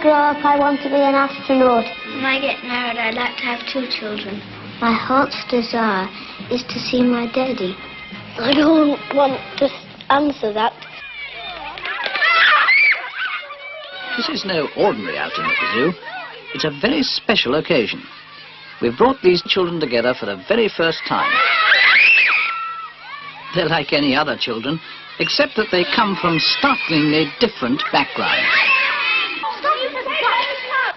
grow up, I want to be an astronaut. When I get married, I'd like to have 2 children. My heart's desire is to see my daddy. I don't want to answer that. This is no ordinary outing at the zoo. It's a very special occasion. We've brought these children together for the very first time. They're like any other children, except that they come from startlingly different backgrounds.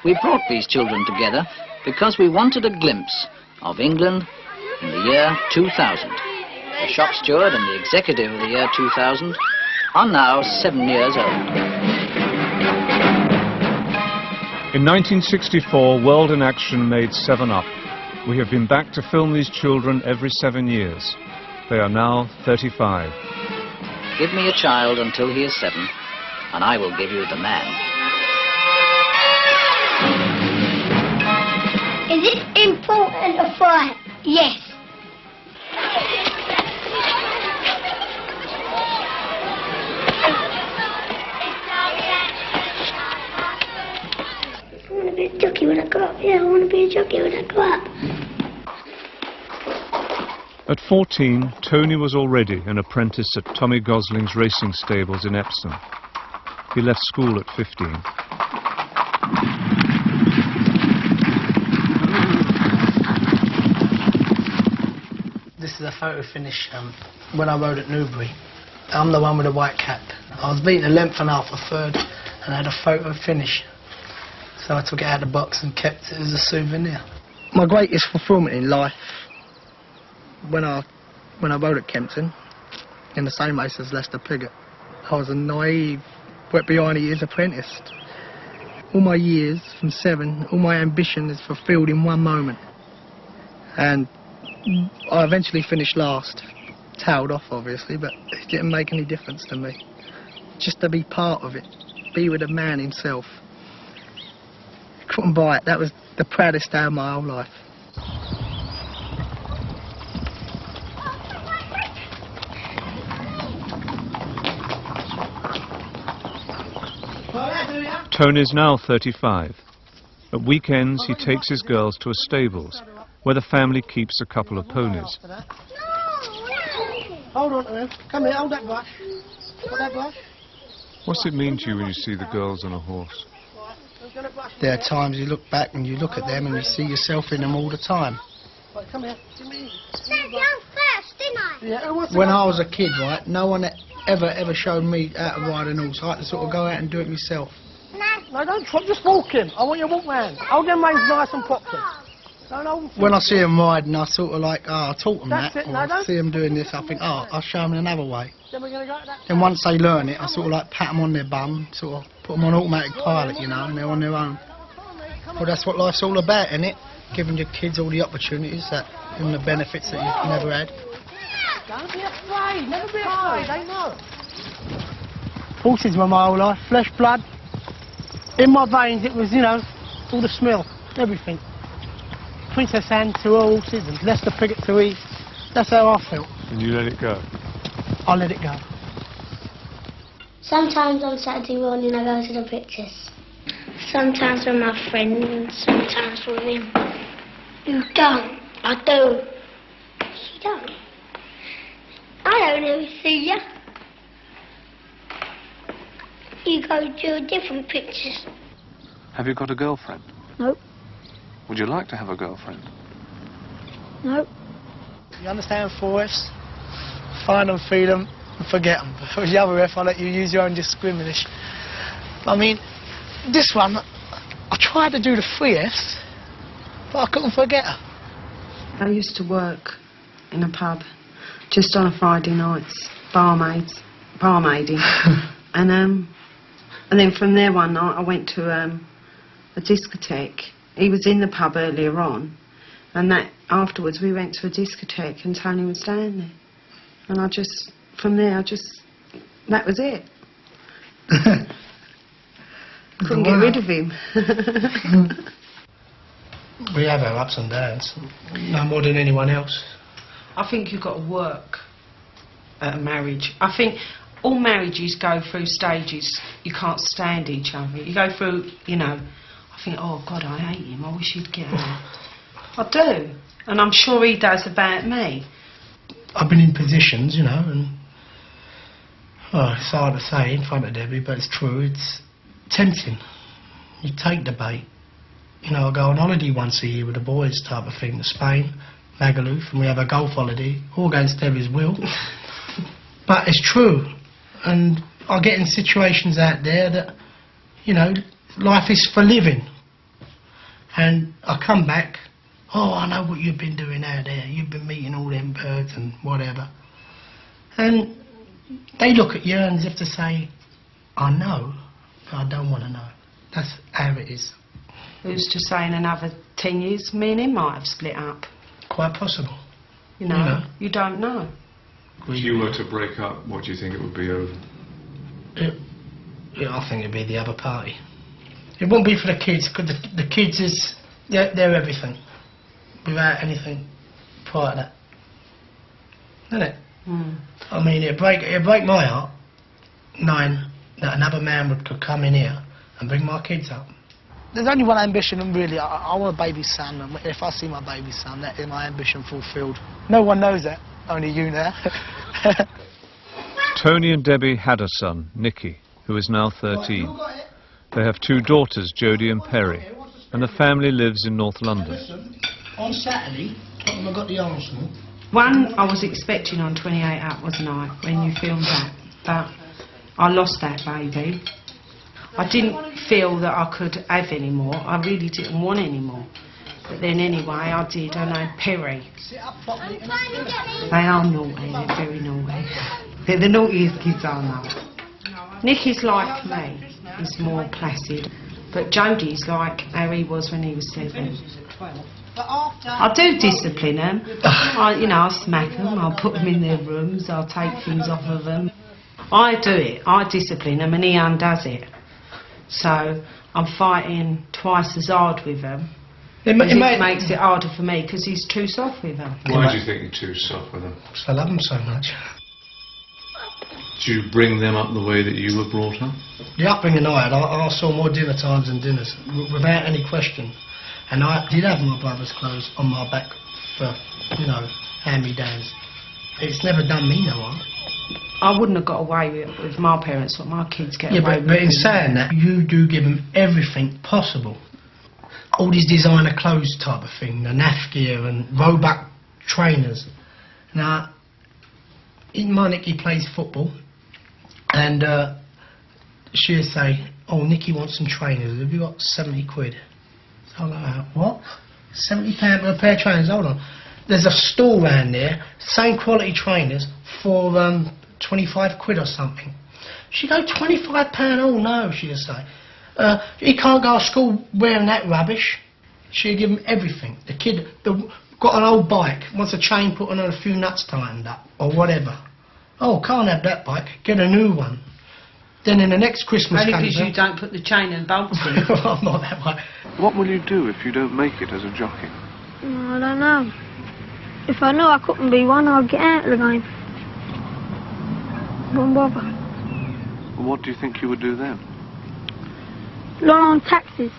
We brought these children together because we wanted a glimpse of England in the year 2000. The shop steward and the executive of the year 2000 are now 7 years old. In 1964, World in Action made 7 Up. We have been back to film these children every 7 years. They are now 35. Give me a child until he is 7, and I will give you the man. Is it important to fight? Yes. I want to be a jockey when I grow up. Yeah, I want to be a jockey when I grow up. At 14, Tony was already an apprentice at Tommy Gosling's racing stables in Epsom. He left school at 15. This is a photo finish when I rode at Newbury. I'm the one with the white cap. I was beaten a length and half, a third, and I had a photo finish. So I took it out of the box and kept it as a souvenir. My greatest fulfilment in life, when I rode at Kempton, in the same race as Lester Piggott, I was a naive, wet behind the ears apprentice. All my years, from 7, all my ambition is fulfilled in one moment. And I eventually finished last, tailed off obviously, but it didn't make any difference to me. Just to be part of it, be with the man himself. Couldn't buy it. That was the proudest day of my whole life. Tony's now 35. At weekends, he takes his girls to a stables, where the family keeps a couple of ponies. Hold on to him. Come here, hold that brush. Hold that brush. What's it mean to you when you see the girls on a horse? There are times you look back and you look at them and you see yourself in them all the time. Right, come here. When I was a kid, right, no one ever showed me how to ride an horse. I had to sort of go out and do it myself. No, don't trot, just walk him. I want you to walk round. Hold them reins nice and properly. When I see them riding, I sort of like, I taught them that. Or I see them doing this, I think, I'll show them another way. Then once they learn it, I sort of like pat them on their bum, sort of put them on automatic pilot, you know, and they're on their own. Well, that's what life's all about, isn't it? Giving your kids all the opportunities and the benefits that you've never had. Don't be afraid, never be afraid, they know. Horses were my whole life, flesh, blood. In my veins, it was, you know, all the smell, everything. Princess Anne to her horses and Lester Piggott to eat. That's how I felt. And you let it go? I let it go. Sometimes on Saturday morning I go to the pictures. Sometimes with my friends and sometimes with him. You don't. I do. You don't. I don't ever see you. You go to different pictures. Have you got a girlfriend? Nope. Would you like to have a girlfriend? Nope. You understand 4Fs? Find them, feed them, and forget them. For the other F, I'll let you use your own discrimination. I mean, this one, I tried to do the 3Fs, but I couldn't forget her. I used to work in a pub just on a Friday nights, barmaiding. and then from there one night I went to a discotheque. He was in the pub earlier on, and that afterwards we went to a discotheque and Tony was down there. And from there, that was it. Couldn't get rid of him. We have our ups and downs, no more than anyone else. I think you've got to work at a marriage. I think all marriages go through stages. You can't stand each other. You go through, you know, I think, oh God, I hate him. I wish he'd get out. I do. And I'm sure he does about me. I've been in positions, you know, and it's hard to say in front of Debbie, but it's true. It's tempting. You take the bait. You know, I go on holiday once a year with the boys type of thing to Spain, Magaluf, and we have a golf holiday, all against Debbie's will. But it's true. And I get in situations out there that, you know, life is for living. And I come back, oh, I know what you've been doing out there. You've been meeting all them birds and whatever. And they look at you and as if to say, I know, but I don't want to know. That's how it is. Who's to say in another 10 years, me and him might have split up. Quite possible. You know, you don't know. If you were to break up, what do you think it would be over? I think it'd be the other party. It wouldn't be for the kids, because the kids is, they're everything. Without anything prior to that. Isn't it? Mm. I mean, it'd break my heart knowing that another man could come in here and bring my kids up. There's only one ambition, and really, I want a baby son, and if I see my baby son, that is my ambition fulfilled. No one knows that, only you now. Tony and Debbie had a son, Nicky, who is now 13. They have 2 daughters, Jodie and Perry, and the family lives in North London. Listen, on Saturday, I got the Arsenal. One I was expecting on 28 Up, wasn't I, when you filmed that, but I lost that baby. I didn't feel that I could have any more. I really didn't want any more. But then anyway, I did. I know Perry. They are naughty. They're very naughty. They're the naughtiest kids I know. Nicky's like me. He's more placid. But Jodie's like how he was when he was 7. I do discipline them. I smack them. I'll put them in their rooms. I'll take things off of them. I do it. I discipline them, and he undoes it. So I'm fighting twice as hard with them. It makes it harder for me because he's too soft with them. Why do you think you're too soft with them? Because I love them so much. Do you bring them up the way that you were brought up? The upbringing I had, I saw more dinner times than dinners, without any question. And I did have my brother's clothes on my back for, you know, hand-me-downs. It's never done me no harm. I wouldn't have got away with my parents what my kids get away with. But in saying that, you do give them everything possible. All these designer clothes type of thing, the naff gear and Roebuck trainers. Now, my Nicky plays football, and she'll say, oh, Nicky wants some trainers, have you got 70 quid? So I'm like, what? £70 for a pair of trainers, hold on. There's a store round there, same quality trainers for 25 quid or something. She go, £25? Oh no, she'll say. He can't go to school wearing that rubbish. She'll give him everything. The kid got an old bike, wants a chain put on and a few nuts tightened up, or whatever. Oh, can't have that bike, get a new one. Then in the next Christmas only because you don't put the chain and bolts in. I'm not that way. What will you do if you don't make it as a jockey? I don't know. If I knew I couldn't be one, I'd get out of the game. Wouldn't bother. What do you think you would do then? Long on taxis.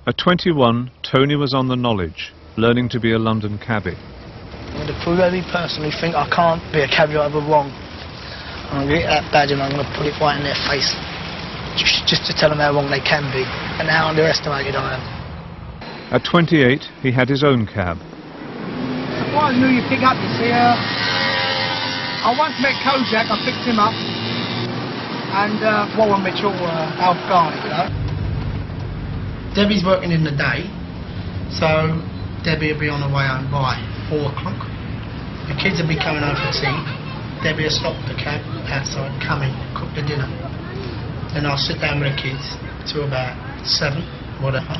At 21, Tony was on the knowledge, learning to be a London cabbie. For every person who think I can't be a cabbie over wrong, I'm going to get that badge and I'm going to put it right in their face. Just to tell them how wrong they can be and how underestimated I am. At 28, he had his own cab. What I knew you pick up, you see, I once met Kojak, I picked him up, and Warren Mitchell, Alf Garney, you know. Debbie's working in the day, so Debbie will be on her way home by 4 o'clock. The kids will be coming home for tea. Debbie will stop the cab outside, come in, cook the dinner. Then I'll sit down with the kids till about 7, whatever.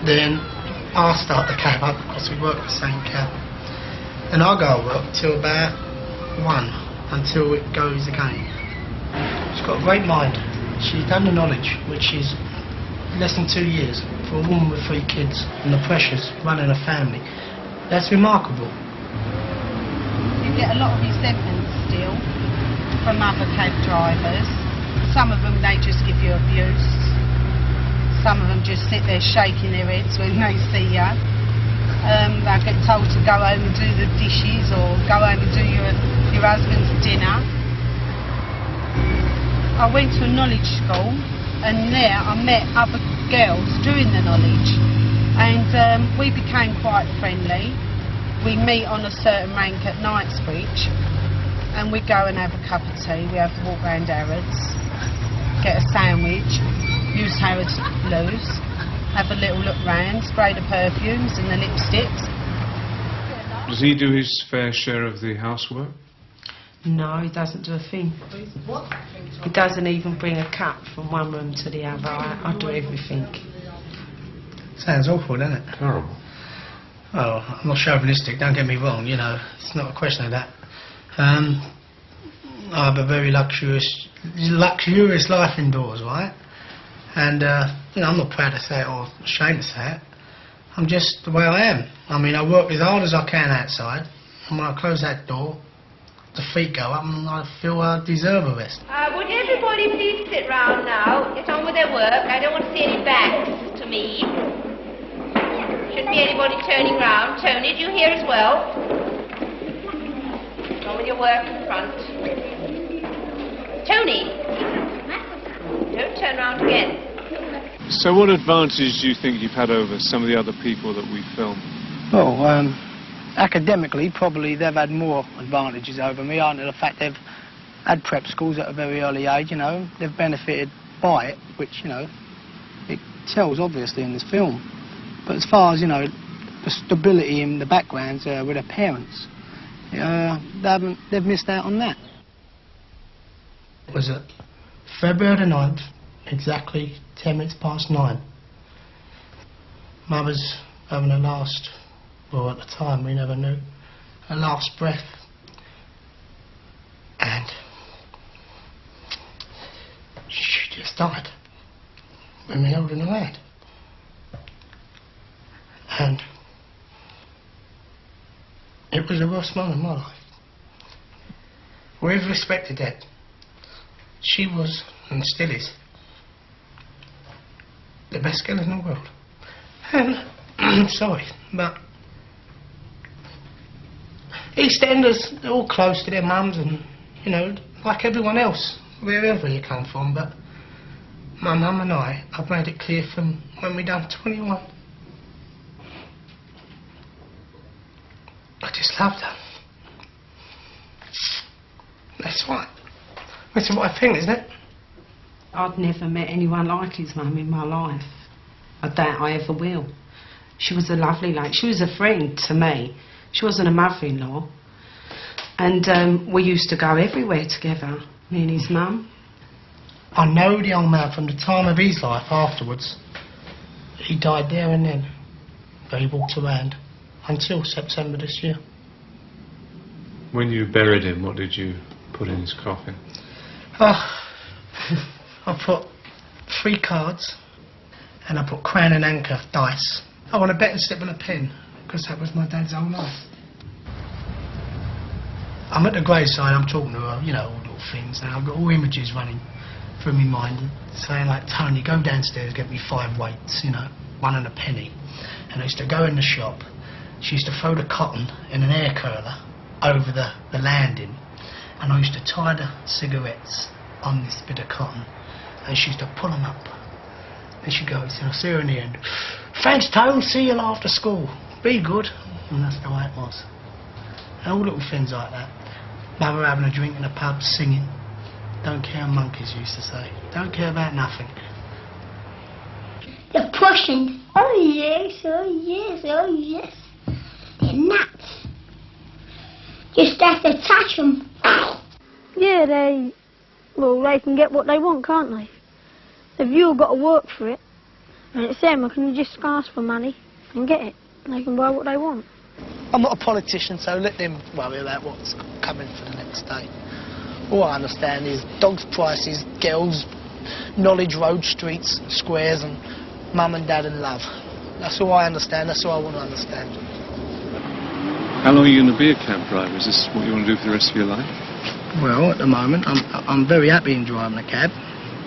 Then I'll start the cab up because we work the same cab. And I'll go to work till about 1 until it goes again. She's got a great mind. She's done the knowledge, which is less than 2 years for a woman with 3 kids and the pressures running a family. That's remarkable. You get a lot of resentment still. from other cab drivers. Some of them, they just give you abuse. Some of them just sit there shaking their heads when they see you. They get told to go home and do the dishes or go home and do your husband's dinner. I went to a knowledge school, and there I met other girls doing the knowledge, and we became quite friendly. We meet on a certain rank at Knightsbridge, and we go and have a cup of tea. We have to walk round Harrods, get a sandwich, use Harrods blues, have a little look round, spray the perfumes and the lipsticks. Does he do his fair share of the housework? No, he doesn't do a thing. He doesn't even bring a cup from one room to the other. I do everything. Sounds awful, doesn't it? Terrible. Oh, I'm not chauvinistic, don't get me wrong, you know, it's not a question of that. I have a very luxurious life indoors, right? And, you know, I'm not proud to say it or ashamed to say it. I'm just the way I am. I mean, I work as hard as I can outside, and when I close that door, the feet go up and I feel I deserve a rest. Would everybody please sit round now, get on with their work? I don't want to see any backs to me. Shouldn't be anybody turning round. Tony, do you hear as well? Get on with your work in front. Tony, don't turn round again. So what advantage do you think you've had over some of the other people that we film? Well, academically, probably they've had more advantages over me, aren't they? The fact they've had prep schools at a very early age, you know, they've benefited by it, which, you know, it tells obviously in this film. But as far as, you know, the stability in the backgrounds with their parents, they've missed out on that. Was it February the 9th, exactly 10 minutes past 9. Mother's having her last, well, at the time we never knew, her last breath. And she just died when we held her in her hand. And it was the worst moment of my life. With respect to dead, she was, and still is, the best girl in the world. And, I'm sorry, but EastEnders, they're all close to their mums and, you know, like everyone else, wherever you come from, but my mum and I've made it clear from when we done 21. I just loved her. That's right. That's what I think, isn't it? I'd never met anyone like his mum in my life. I doubt I ever will. She was a lovely lady. She was a friend to me. She wasn't a mother-in-law. And we used to go everywhere together, me and his mum. I know the young man from the time of his life afterwards. He died there and then. But he walked around until September this year. When you buried him, what did you put in his coffin? I put 3 cards and I put crown and anchor dice. I want a bet and slip and a pin because that was my dad's whole life. I'm at the graveside, I'm talking to her, you know, all little things, and I've got all images running through my mind saying like, Tony, go downstairs, get me 5 weights, you know, 1 and a penny. And I used to go in the shop. She used to throw the cotton in an air curler over the landing, and I used to tie the cigarettes on this bit of cotton, and she used to pull them up. And she goes, you know, see her in the end. Thanks, Tone, see you after school. Be good. And that's the way it was. And all little things like that. Mother having a drink in a pub, singing. Don't care, monkeys used to say. Don't care about nothing. The Prussians. Oh yes, oh yes, oh yes. They're nuts. Just have to touch them. Yeah, they can get what they want, can't they? If you've got to work for it, and it's them, I can just ask for money and get it. And they can buy what they want. I'm not a politician, so let them worry about what's coming for the next day. All I understand is dogs' prices, girls, knowledge, road, streets, squares, and mum and dad and love. That's all I understand, that's all I want to understand. How long are you going to be a cab driver? Is this what you want to do for the rest of your life? Well, at the moment, I'm very happy in driving a cab,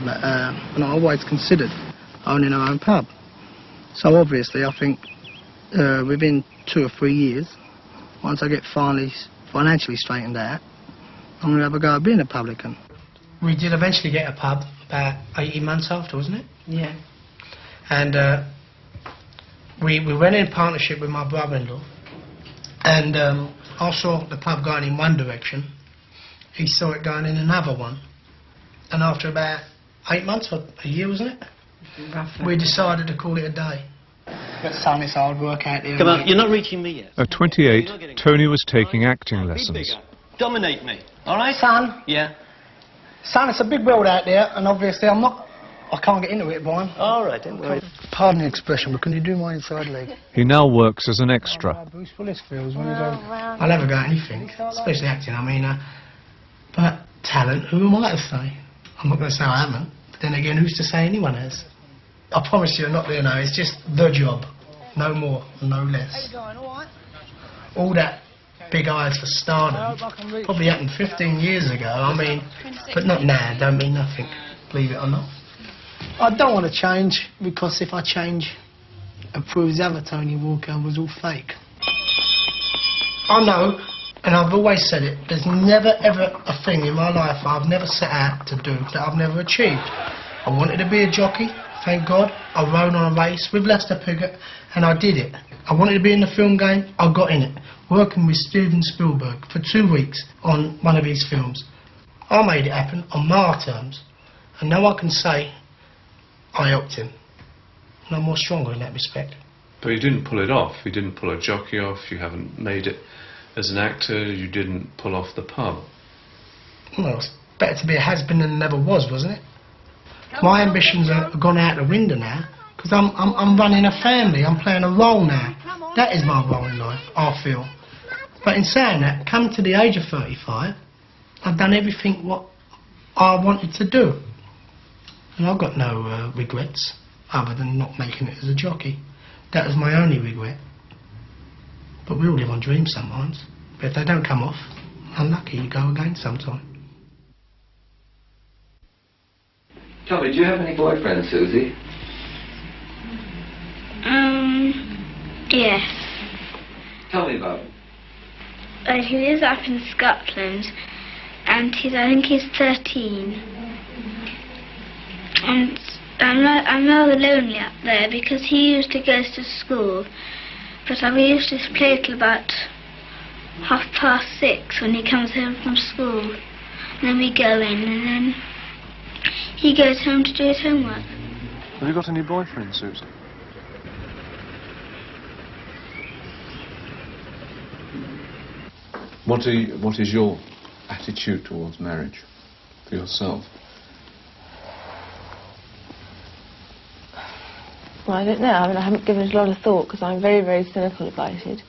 but and I always considered owning our own pub. So obviously, I think within 2 or 3 years, once I get financially straightened out, I'm going to have a go at being a publican. We did eventually get a pub about 18 months after, wasn't it? Yeah. And we went in partnership with my brother-in-law, and I saw the pub going in one direction, he saw it going in another one, and after about 8 months or a year, wasn't it? Roughly. We decided to call it a day. Son, it's hard work out there. Come on, you're not reaching me yet. At 28, Tony was taking acting lessons. Dominate me, all right? Son? Yeah? Son, it's a big world out there, and obviously I can't get into it, Brian. All right, don't worry. Pardon the expression, but can you do my inside leg? He now works as an extra. Bruce Willis feels when I'll never go at anything, especially acting. I mean, but talent, who am I to say? I'm not going to say I haven't, but then again, who's to say anyone has? I promise you, not doing it's just the job, no more, no less. All that big eyes for stardom probably happened 15 years ago. I mean, but not now. Don't mean nothing, believe it or not. I don't want to change, because if I change, it proves the other Tony Walker was all fake. I know, and I've always said it, there's never ever a thing in my life I've never set out to do that I've never achieved. I wanted to be a jockey, thank God. I rode on a race with Lester Piggott, and I did it. I wanted to be in the film game, I got in it, working with Steven Spielberg for 2 weeks on one of his films. I made it happen on my terms, and now I can say I helped him. No more stronger in that respect. But you didn't pull it off. You didn't pull a jockey off. You haven't made it as an actor. You didn't pull off the pub. Well, it's better to be a has-been than never was, wasn't it? My ambitions are gone out the window now, because I'm running a family. I'm playing a role now. That is my role in life, I feel. But in saying that, coming to the age of 35, I've done everything what I wanted to do. And I've got no regrets, other than not making it as a jockey. That was my only regret. But we all live on dreams sometimes. But if they don't come off, unlucky, you go again sometime. Tommy, do you have any boyfriends, Susie? Yes. Tell me about him. He lives up in Scotland, and I think he's 13. And I'm rather lonely up there, because he used to go to school, but we used to play till about 6:30 when he comes home from school. And then we go in, and then he goes home to do his homework. Have you got any boyfriends, Susie? What is your attitude towards marriage for yourself? Well, I don't know. I mean, I haven't given it a lot of thought, because I'm very, very cynical about it.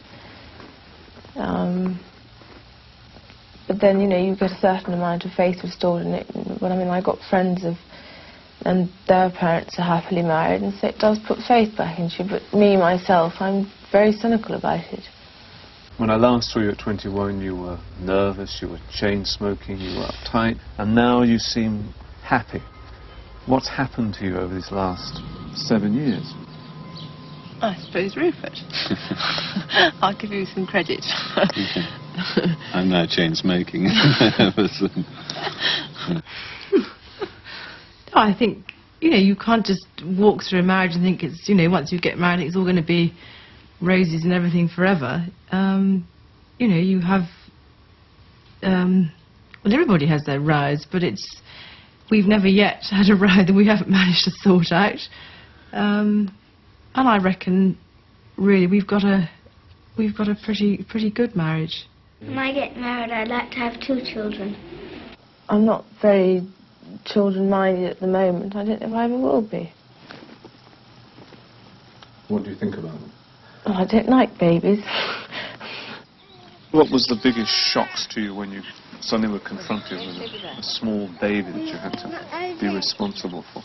But then, you know, you get a certain amount of faith restored in it. But I mean, I got friends and their parents are happily married, and so it does put faith back into you. But me, myself, I'm very cynical about it. When I last saw you at 21, you were nervous, you were chain-smoking, you were uptight, and now you seem happy. What's happened to you over these last 7 years? I suppose Rupert. I'll give you some credit. I'm now chain-smoking. I think, you know, you can't just walk through a marriage and think it's, you know, once you get married it's all going to be roses and everything forever. You know, you have, well, everybody has their rows, but we've never yet had a row that we haven't managed to sort out. And I reckon, really, we've got a pretty good marriage. When I get married, I'd like to have 2 children. I'm not very children-minded at the moment. I don't know if I ever will be. What do you think about them? Oh, I don't like babies. What was the biggest shocks to you when you suddenly were confronted with a small baby that you had to be responsible for?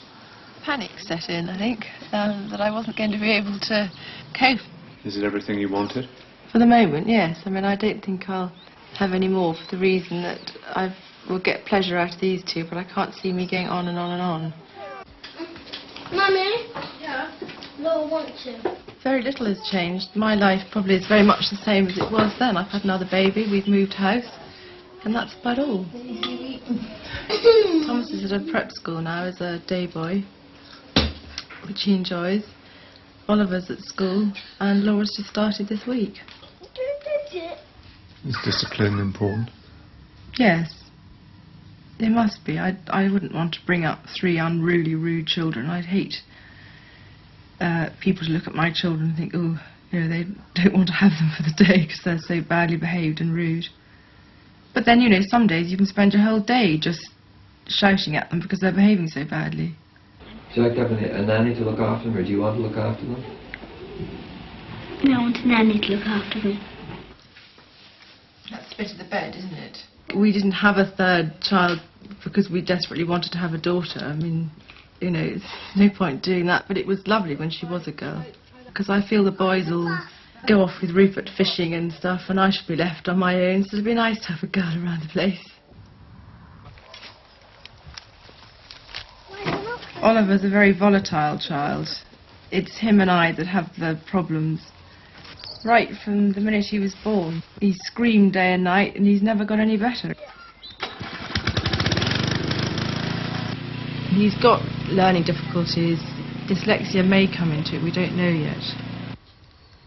Panic set in, I think, that I wasn't going to be able to cope. Is it everything you wanted? For the moment, yes. I mean, I don't think I'll have any more, for the reason that I've will get pleasure out of these two, but I can't see me going on and on and on. Mummy? Yeah? No, I want to. Very little has changed. My life probably is very much the same as it was then. I've had another baby, we've moved house, and that's about all. Thomas is at a prep school now as a day boy, which he enjoys. Oliver's at school, and Laura's just started this week. Is discipline important? Yes. There must be. I wouldn't want to bring up 3 unruly, rude children. I'd hate people to look at my children and think, oh, you know, they don't want to have them for the day because they're so badly behaved and rude. But then, you know, some days you can spend your whole day just shouting at them because they're behaving so badly. Do you like having a nanny to look after them, or do you want to look after them? No, I want a nanny to look after me. That's the bit of the bed, isn't it? We didn't have a third child because we desperately wanted to have a daughter. I mean, you know, there's no point doing that, but it was lovely when she was a girl. Because I feel the boys will go off with Rupert fishing and stuff, and I should be left on my own, so it'd be nice to have a girl around the place. Oliver's a very volatile child. It's him and I that have the problems. Right from the minute he was born. He screamed day and night, and he's never got any better. He's got learning difficulties. Dyslexia may come into it, we don't know yet.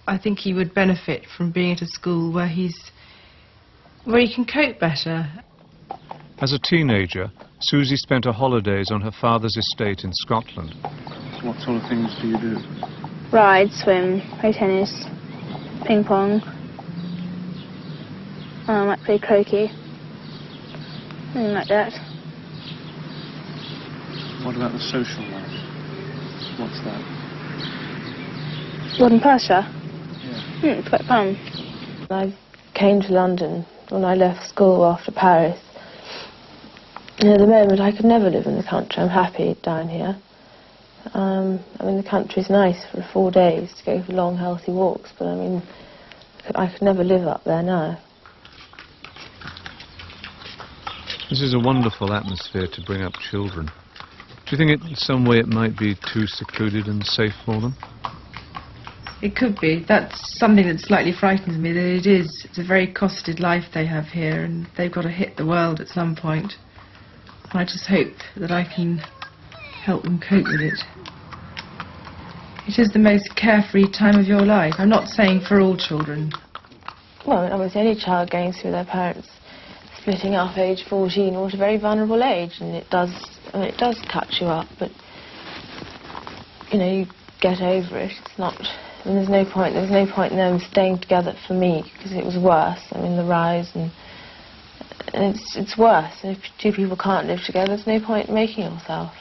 I think he would benefit from being at a school where he can cope better. As a teenager, Susie spent her holidays on her father's estate in Scotland. What sort of things do you do? Ride, swim, play tennis, ping pong. I might play croquet. Something like that. What about the social life? What's that? Garden pasture? Yeah. It's quite fun. I came to London when I left school after Paris. And at the moment I could never live in the country. I'm happy down here. I mean, the country's nice for 4 days to go for long, healthy walks, but I mean, I could never live up there now. This is a wonderful atmosphere to bring up children. Do you think in some way it might be too secluded and safe for them? It could be. That's something that slightly frightens me, that it is. It's a very costed life they have here, and they've got to hit the world at some point. I just hope that I can help them cope with it. It is the most carefree time of your life. I'm not saying for all children. Well, I mean, obviously any child going through their parents splitting up age 14 was a very vulnerable age, and it does cut you up, but you know, you get over it. It's not, I mean, there was no point in them staying together for me, because it was worse. I mean, the rise, and it's worse. If 2 people can't live together, there's no point in making yourself.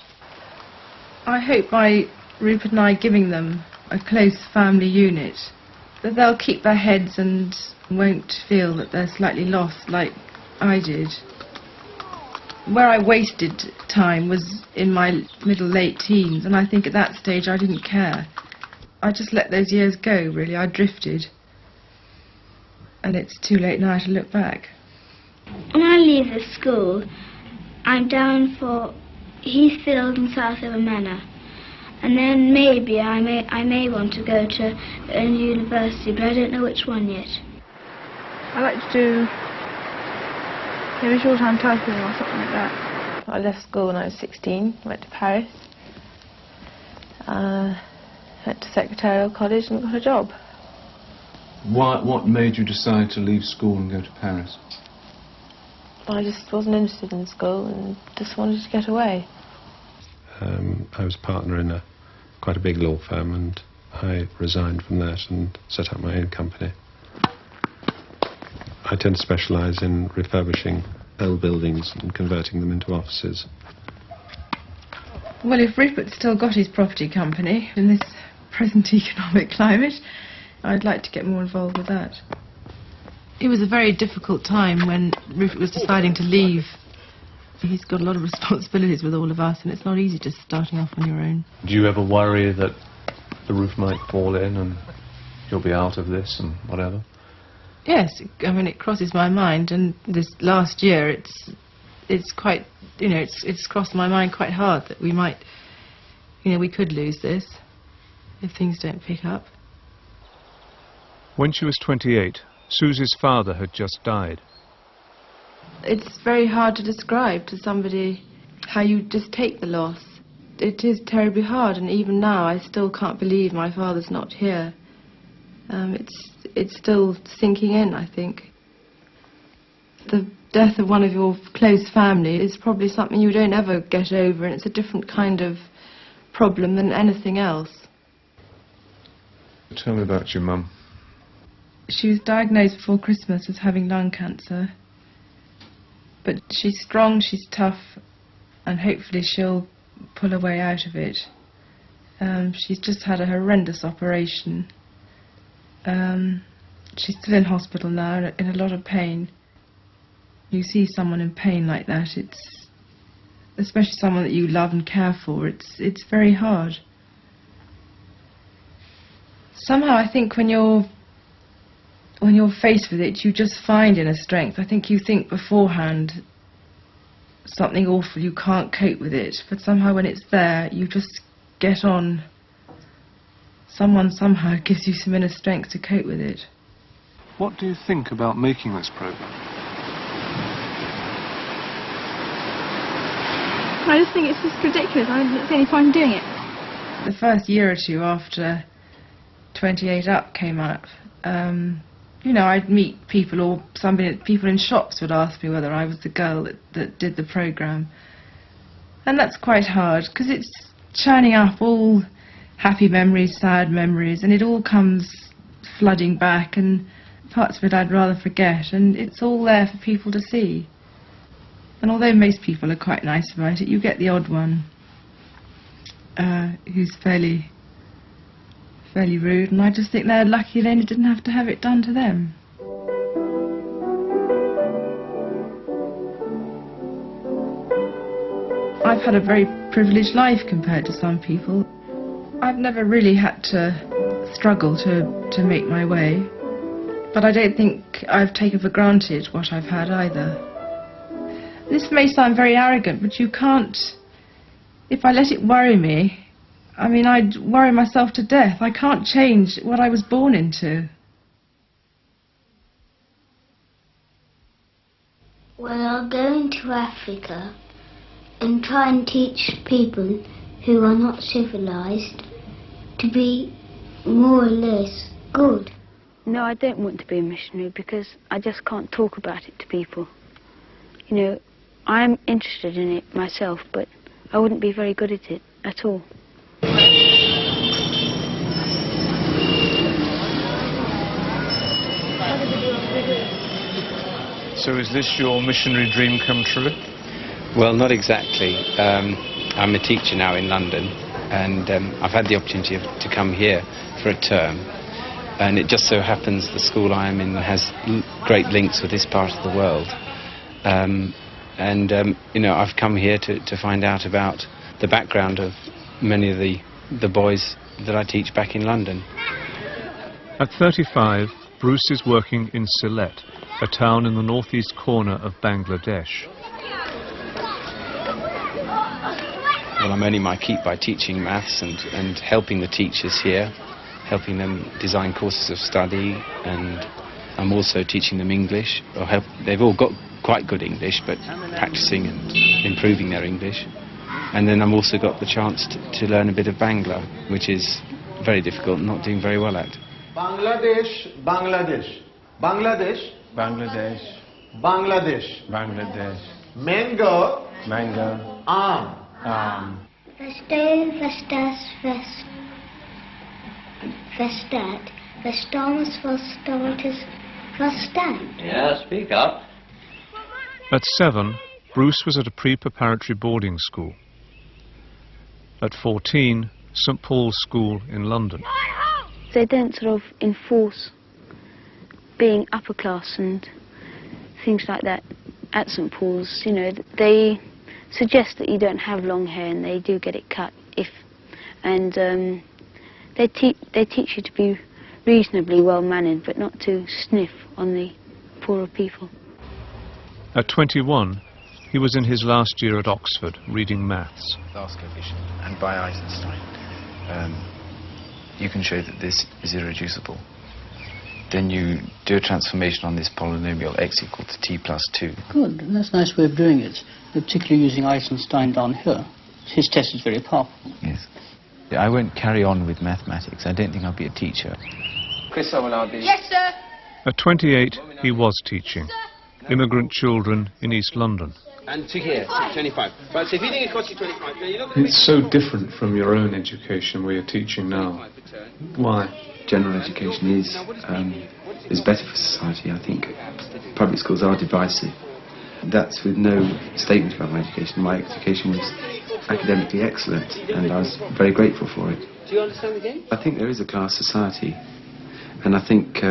I hope by Rupert and I giving them a close family unit, that they'll keep their heads and won't feel that they're slightly lost like I did. Where I wasted time was in my late teens, and I think at that stage I didn't care. I just let those years go, really. I drifted. And it's too late now to look back. When I leave the school, I'm down for Heathfield and Southaven Manor. And then maybe I may want to go to a university, but I don't know which one yet. I like to do maybe short-time typing or something like that. I left school when I was 16, went to Paris, went to secretarial college and got a job. What made you decide to leave school and go to Paris? I just wasn't interested in school and just wanted to get away. I was a partner in quite a big law firm, and I resigned from that and set up my own company. I tend to specialise in refurbishing old buildings and converting them into offices. Well, if Rupert's still got his property company in this present economic climate, I'd like to get more involved with that. It was a very difficult time when Rupert was deciding to leave. He's got a lot of responsibilities with all of us, and it's not easy just starting off on your own. Do you ever worry that the roof might fall in and you'll be out of this and whatever? Yes, I mean, it crosses my mind, and this last year it's quite, it's crossed my mind quite hard that we might, we could lose this if things don't pick up. When she was 28, Susie's father had just died. It's very hard to describe to somebody how you just take the loss. It is terribly hard, and even now I still can't believe my father's not here. It's still sinking in, I think. The death of one of your close family is probably something you don't ever get over, and it's a different kind of problem than anything else. Tell me about your mum. She was diagnosed before Christmas as having lung cancer. But she's strong, she's tough, and hopefully she'll pull her way out of it. She's just had a horrendous operation. She's still in hospital now, in a lot of pain. You see someone in pain like that, it's, especially someone that you love and care for, it's very hard. Somehow I think when you're faced with it, you just find inner strength. I think you think beforehand something awful, you can't cope with it, but somehow when it's there, you just get on. Someone somehow gives you some inner strength to cope with it. What do you think about making this programme? I just think it's just ridiculous. I don't see any point in doing it. The first year or two after 28 Up came up, I'd meet people, or people in shops would ask me whether I was the girl that did the programme. And that's quite hard, because it's churning up all happy memories, sad memories, and it all comes flooding back, and parts of it I'd rather forget, and it's all there for people to see. And although most people are quite nice about it, you get the odd one who's fairly rude, and I just think they're lucky they only didn't have to have it done to them. I've had a very privileged life compared to some people. I've never really had to struggle to make my way, but I don't think I've taken for granted what I've had either. This may sound very arrogant, but you can't, if I let it worry me, I'd worry myself to death. I can't change what I was born into. Well, I'll go into Africa and try and teach people who are not civilised to be more or less good. No, I don't want to be a missionary because I just can't talk about it to people. I'm interested in it myself, but I wouldn't be very good at it at all. So is this your missionary dream come true? Well, not exactly. I'm a teacher now in London, and I've had the opportunity to come here for a term, and it just so happens the school I am in has great links with this part of the world. I've come here to find out about the background of many of the boys that I teach back in London. At 35, Bruce is working in Sylhet, a town in the northeast corner of Bangladesh. Well, I'm earning my keep by teaching maths and helping the teachers here, helping them design courses of study, and I'm also teaching them English. They've all got quite good English, but practicing and improving their English. And then I've also got the chance to learn a bit of Bangla, which is very difficult and not doing very well at. Bangladesh, Bangladesh, Bangladesh, Bangladesh, Bangladesh, Bangladesh, mango, mango, arm. Verstehen, verstehst, versteht, verstehst, verstehst, verstand. Yeah, speak up. At 7, Bruce was at a pre-preparatory boarding school. At 14, St Paul's School in London. They don't sort of enforce being upper class and things like that at St Paul's. They suggest that you don't have long hair, and they do get it cut they teach you to be reasonably well mannered, but not to sniff on the poorer people. At 21, He was in his last year at Oxford, reading maths. Last coefficient, and by Eisenstein, you can show that this is irreducible. Then you do a transformation on this polynomial x equal to t plus 2. Good, that's a nice way of doing it, particularly using Eisenstein down here. His test is very powerful. Yes. I won't carry on with mathematics. I don't think I'll be a teacher. Chris, I'll be... Yes, sir. At 28, he was teaching immigrant children in East London. And to here, 25. Right, so if you think it costs you 25, then you're not It's so different from your own education where you're teaching now. Why? General education is better for society, I think. Public schools are divisive. That's with no statement about my education. My education was academically excellent, and I was very grateful for it. Do you understand the game? I think there is a class society, and I think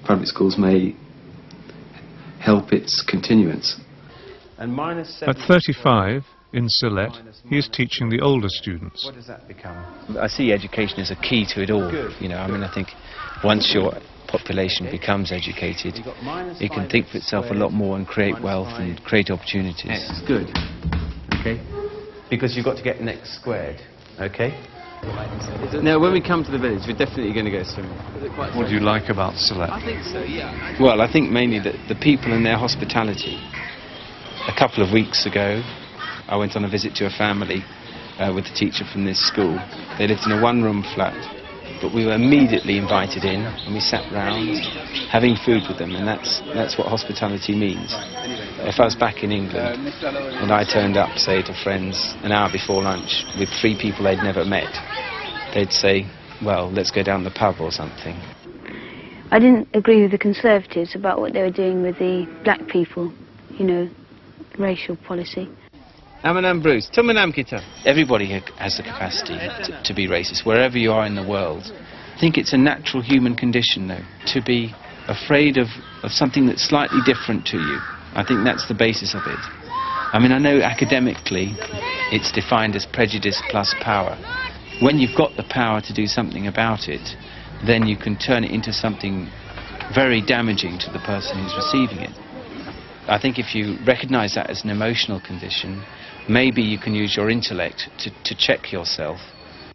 public schools may help its continuance. And minus At 35, in Sylhet, he is teaching the older students. What does that become? I see education as a key to it all. You know, I mean, I think once your population becomes educated, it can think for itself a lot more and create wealth and create opportunities. X, good. Okay? Because you've got to get an x squared, okay? Now, when we come to the village, we're definitely going to go swimming. What do you like about Sylhet? I think so, yeah. Well, I think mainly the people and their hospitality. A couple of weeks ago, I went on a visit to a family with a teacher from this school. They lived in a one-room flat, but we were immediately invited in, and we sat round having food with them, and that's what hospitality means. If I was back in England and I turned up, say, to friends an hour before lunch with 3 people they'd never met, they'd say, well, let's go down the pub or something. I didn't agree with the Conservatives about what they were doing with the black people, you know, racial policy. Everybody has the capacity to be racist, wherever you are in the world. I think it's a natural human condition, though, to be afraid of something that's slightly different to you. I think that's the basis of it. I mean, I know academically it's defined as prejudice plus power. When you've got the power to do something about it, then you can turn it into something very damaging to the person who's receiving it. I think if you recognise that as an emotional condition, maybe you can use your intellect to check yourself.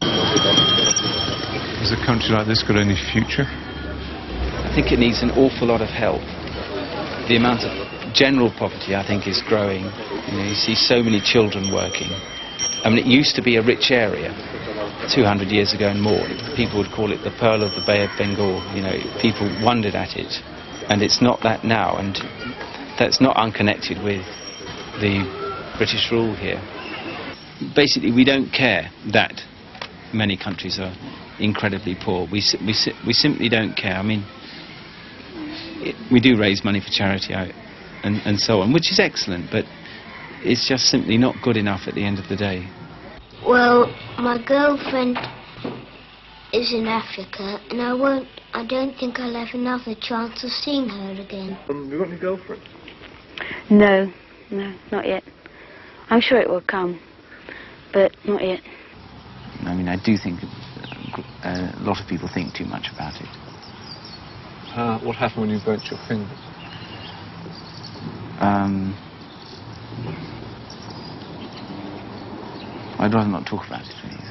Has a country like this got any future? I think it needs an awful lot of help. The amount of general poverty, I think, is growing. You know, you see so many children working. I mean, it used to be a rich area 200 years ago and more. People would call it the pearl of the Bay of Bengal. You know, people wondered at it. And it's not that now. And that's not unconnected with the British rule here. Basically, we don't care that many countries are incredibly poor. We simply don't care. I mean, we do raise money for charity and so on, which is excellent, but it's just simply not good enough at the end of the day. Well, my girlfriend is in Africa, and I don't think I'll have another chance of seeing her again. You got any girlfriend? No, not yet. I'm sure it will come, but not yet. I mean, I do think a lot of people think too much about it. What happened when you burnt your fingers? I'd rather not talk about it, really.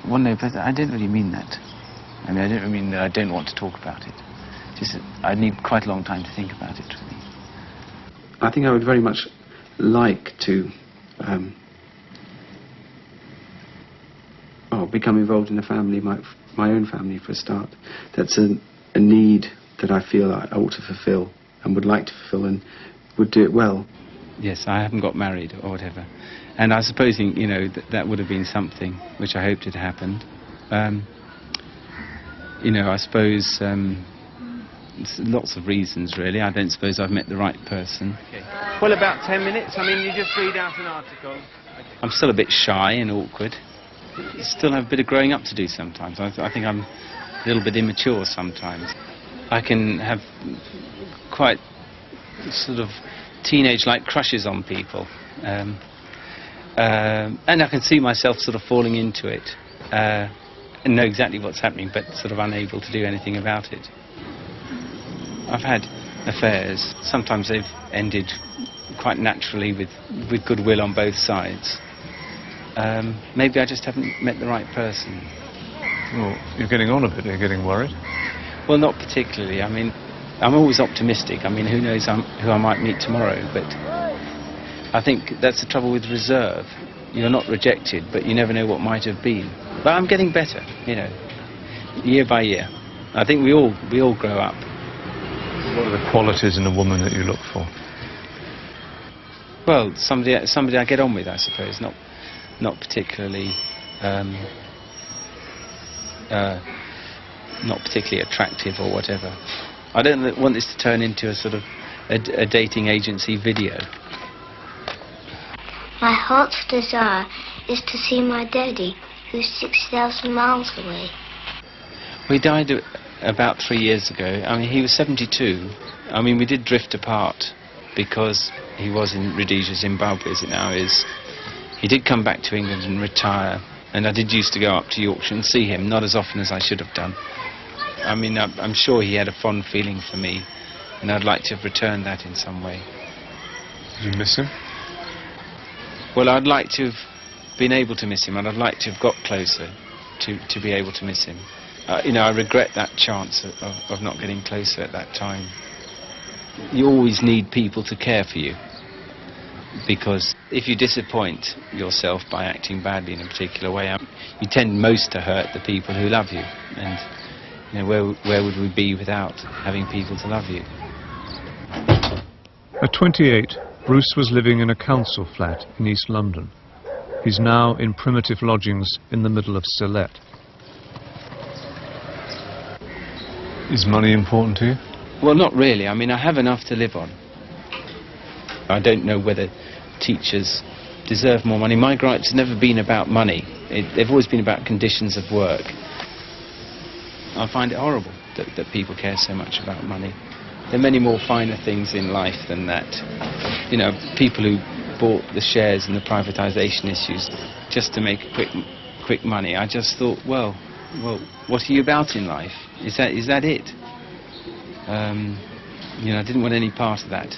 Well, no, but I don't really mean that. I mean, I don't mean that I don't want to talk about it. Just that I need quite a long time to think about it, really. I think I would very much like to become involved in a family, my own family for a start. That's a need that I feel I ought to fulfil and would like to fulfil and would do it well. Yes, I haven't got married or whatever. And I suppose, you know, that would have been something which I hoped had happened. You know, I suppose lots of reasons, really. I don't suppose I've met the right person. Okay. Well, about 10 minutes. I mean, you just read out an article. Okay. I'm still a bit shy and awkward. Still have a bit of growing up to do sometimes. I think I'm a little bit immature sometimes. I can have quite sort of teenage-like crushes on people. And I can see myself sort of falling into it. And know exactly what's happening, but sort of unable to do anything about it. I've had affairs. Sometimes they've ended quite naturally with goodwill on both sides. Maybe I just haven't met the right person. Well, you're getting on a bit. Are you getting worried? Well, not particularly. I mean, I'm always optimistic. I mean, who knows who I might meet tomorrow, but I think that's the trouble with reserve. You're not rejected, but you never know what might have been. But I'm getting better, you know, year by year. I think we all grow up. What are the qualities in a woman that you look for? Well, somebody I get on with, I suppose. Not particularly not particularly attractive or whatever. I don't want this to turn into a sort of a dating agency video. My heart's desire is to see my daddy, who's 6,000 miles away. We died about 3 years ago. I mean, he was 72. I mean, we did drift apart because he was in Rhodesia, Zimbabwe, as it now is. He did come back to England and retire, and I did used to go up to Yorkshire and see him, not as often as I should have done. I mean, I'm sure he had a fond feeling for me, and I'd like to have returned that in some way. Did you miss him? Well, I'd like to have been able to miss him, and I'd like to have got closer to be able to miss him. You know, I regret that chance of not getting closer at that time. You always need people to care for you, because if you disappoint yourself by acting badly in a particular way, you tend most to hurt the people who love you, and you know, where would we be without having people to love you? At 28, Bruce was living in a council flat in East London. He's now in primitive lodgings in the middle of Sylhet. Is money important to you? Well, not really. I mean, I have enough to live on. I don't know whether teachers deserve more money. My gripes have never been about money. They've always been about conditions of work. I find it horrible that people care so much about money. There are many more finer things in life than that. You know, people who bought the shares and the privatisation issues just to make quick money. I just thought, well, what are you about in life? Is that it? You know, I didn't want any part of that.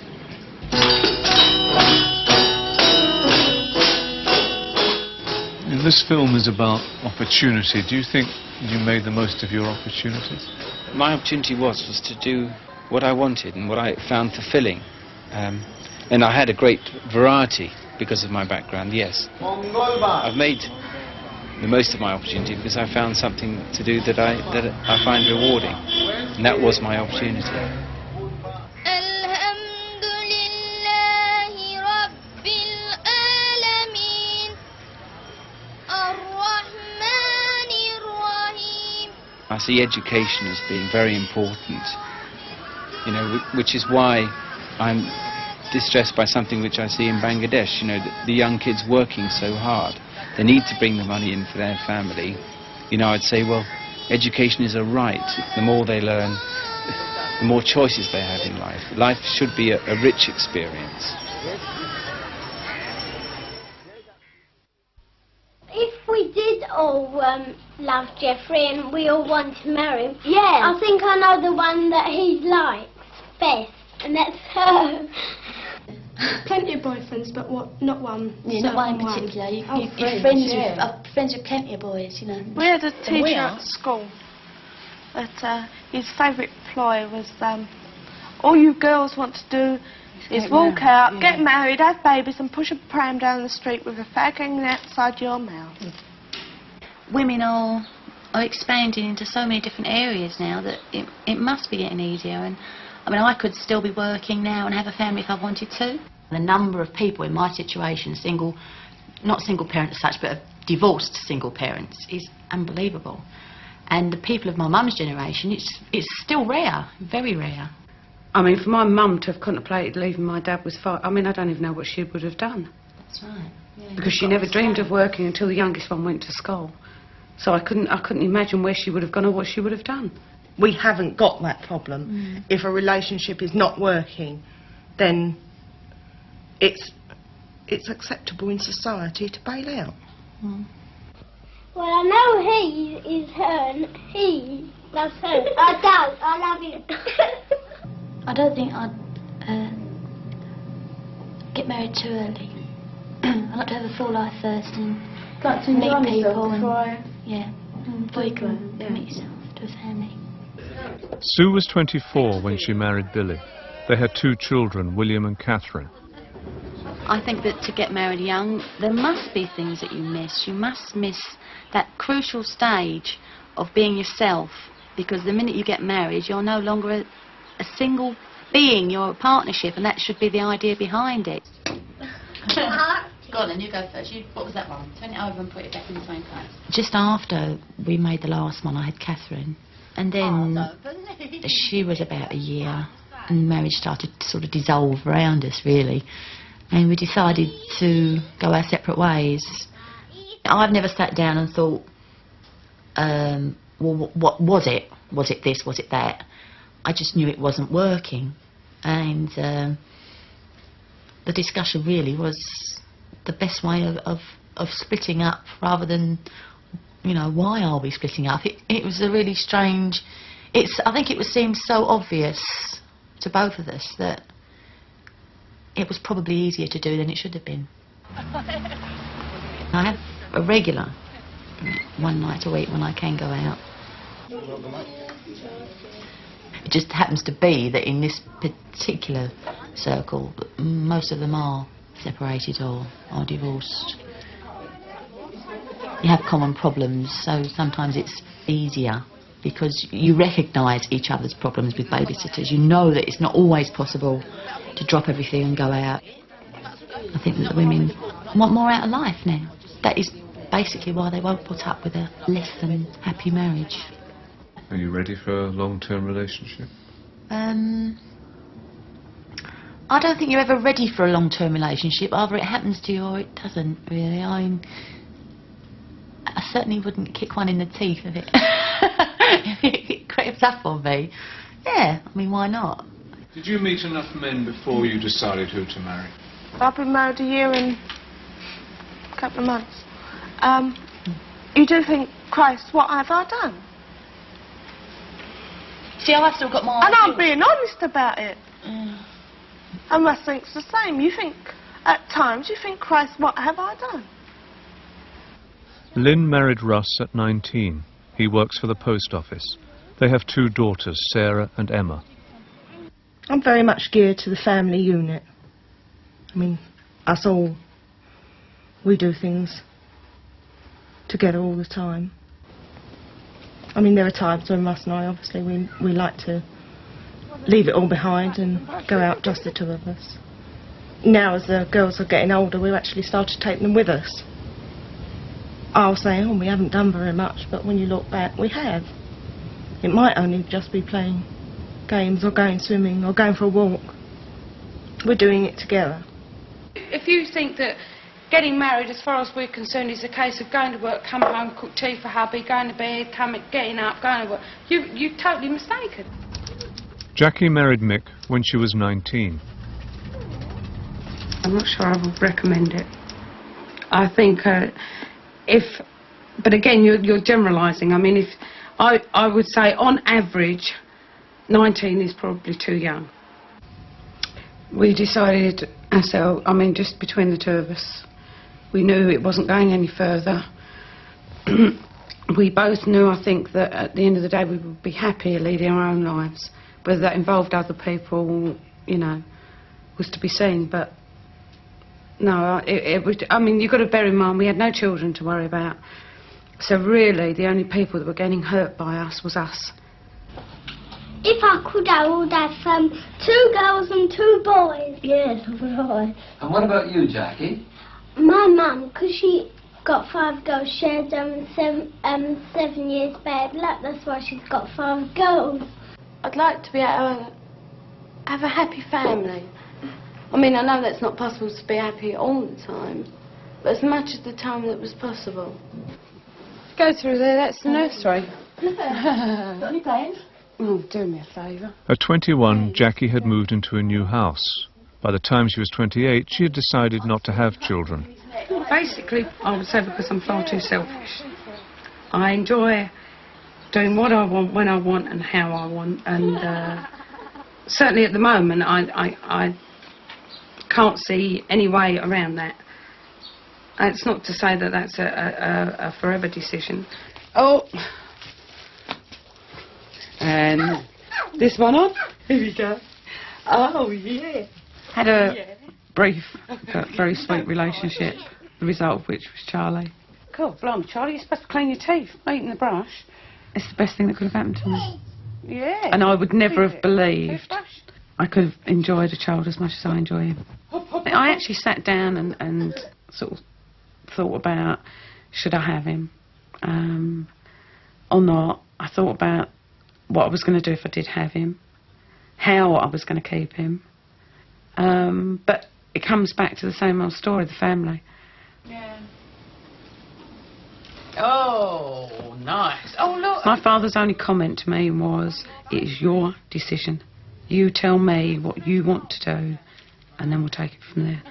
And this film is about opportunity. Do you think you made the most of your opportunities? My opportunity was to do what I wanted and what I found fulfilling. And I had a great variety because of my background, yes. I've made the most of my opportunity because I found something to do that I find rewarding. And that was my opportunity. I see education as being very important, you know, which is why I'm distressed by something which I see in Bangladesh, you know, the young kids working so hard. They need to bring the money in for their family. You know, I'd say, well, education is a right. The more they learn, the more choices they have in life. Life should be a rich experience. If we did all love Jeffrey and we all want to marry him, yeah, I think I know the one that he likes best, and that's her. Plenty of boyfriends, but not one. Yeah, not one in particular. You're friends with plenty of boys, you know. We had a teacher at school that his favourite ploy was, all you girls want to do is walk out, get married, have babies and push a pram down the street with a fag hanging outside your mouth. Women are expanding into so many different areas now that it must be getting easier. And I mean, I could still be working now and have a family if I wanted to. The number of people in my situation, not single parents as such, but divorced single parents, is unbelievable. And the people of my mum's generation, it's still rare, very rare. I mean, for my mum to have contemplated leaving my dad was far. I mean, I don't even know what she would have done. That's right. Yeah, because she never dreamed of working until the youngest one went to school. So I couldn't imagine where she would have gone or what she would have done. We haven't got that problem. If a relationship is not working, then it's acceptable in society to bail out. Well, I know he is her and he loves her. I don't. I love him. I don't think I'd get married too early. I like to have a full life first and like to enjoy meet people myself before and before you can commit yourself to a family. Sue was 24 when she married Billy. They had 2 children, William and Catherine. I think that to get married young, there must be things that you miss. You must miss that crucial stage of being yourself, because the minute you get married, you're no longer a single being, you're a partnership, and that should be the idea behind it. Go on then, you go first. What was that one? Turn it over and put it back in the same place. Just after we made the last one, I had Catherine, and then she was about a year, and marriage started to sort of dissolve around us, really. And we decided to go our separate ways. I've never sat down and thought, well, what was it? Was it this? Was it that? I just knew it wasn't working. And the discussion really was the best way of splitting up, rather than, you know, why are we splitting up? It was a really strange... I think it seemed so obvious to both of us that it was probably easier to do than it should have been. I have a regular one night a week when I can go out. It just happens to be that in this particular circle, most of them are separated or are divorced. You have common problems, so sometimes it's easier because you recognise each other's problems with babysitters. You know that it's not always possible to drop everything and go out. I think that women want more out of life now. That is basically why they won't put up with a less than happy marriage. Are you ready for a long-term relationship? I don't think you're ever ready for a long-term relationship. Either it happens to you or it doesn't, really. I certainly wouldn't kick one in the teeth if it creeps up on me. Yeah, I mean, why not? Did you meet enough men before you decided who to marry? I've been married a year and a couple of months. You do think, Christ, what have I done? See, I've still got my... And I'm being honest about it. And Russ thinks the same. You think, at times, you think, Christ, what have I done? Lynn married Russ at 19. He works for the post office. They have 2 daughters, Sarah and Emma. I'm very much geared to the family unit. I mean, us all, we do things together all the time. I mean, there are times when Russ and I, obviously, we like to leave it all behind and go out just the 2 of us. Now, as the girls are getting older, we've actually started to take them with us. I'll say, oh, we haven't done very much, but when you look back, we have. It might only just be playing games or going swimming or going for a walk. We're doing it together. If you think that getting married, as far as we're concerned, is a case of going to work, coming home, cook tea for hubby, going to bed, getting up, going to work, you're totally mistaken. Jackie married Mick when she was 19. I'm not sure I would recommend it. I think but again, you're generalising. I mean, if I would say on average, 19 is probably too young. We decided ourselves, I mean, just between the 2 of us, we knew it wasn't going any further. We both knew, I think, that at the end of the day we would be happier leading our own lives. Whether that involved other people, you know, was to be seen. But no, it was, I mean, you've got to bear in mind we had no children to worry about. So really, the only people that were getting hurt by us was us. If I could, I would have 2 girls and 2 boys. Yes, right. And what about you, Jackie? My mum, because she got 5 girls, she had 7 years bad luck. That's why she's got 5 girls. I'd like to be able to have a happy family. I mean, I know that's not possible to be happy all the time, but as much of the time that was possible. Go through there, that's the nursery. Got any plans? Oh, do me a favour. At 21, Jackie had moved into a new house. By the time she was 28, she had decided not to have children. Basically, I would say because I'm far too selfish. I enjoy doing what I want, when I want and how I want, and certainly at the moment I can't see any way around that. It's not to say that that's a forever decision. Oh, and this one on. Here we go. Oh yeah. Had a brief but very sweet relationship, the result of which was Charlie. Cool, blimey, Charlie, you're supposed to clean your teeth, not eating the brush. It's the best thing that could have happened to me. Yeah. And I would never have believed I could have enjoyed a child as much as I enjoy him. I actually sat down and sort of thought about, should I have him or not. I thought about what I was going to do if I did have him, how I was going to keep him. But it comes back to the same old story, the family. Yeah. Oh, nice. Oh, look. My father's only comment to me was, it is your decision. You tell me what you want to do, and then we'll take it from there.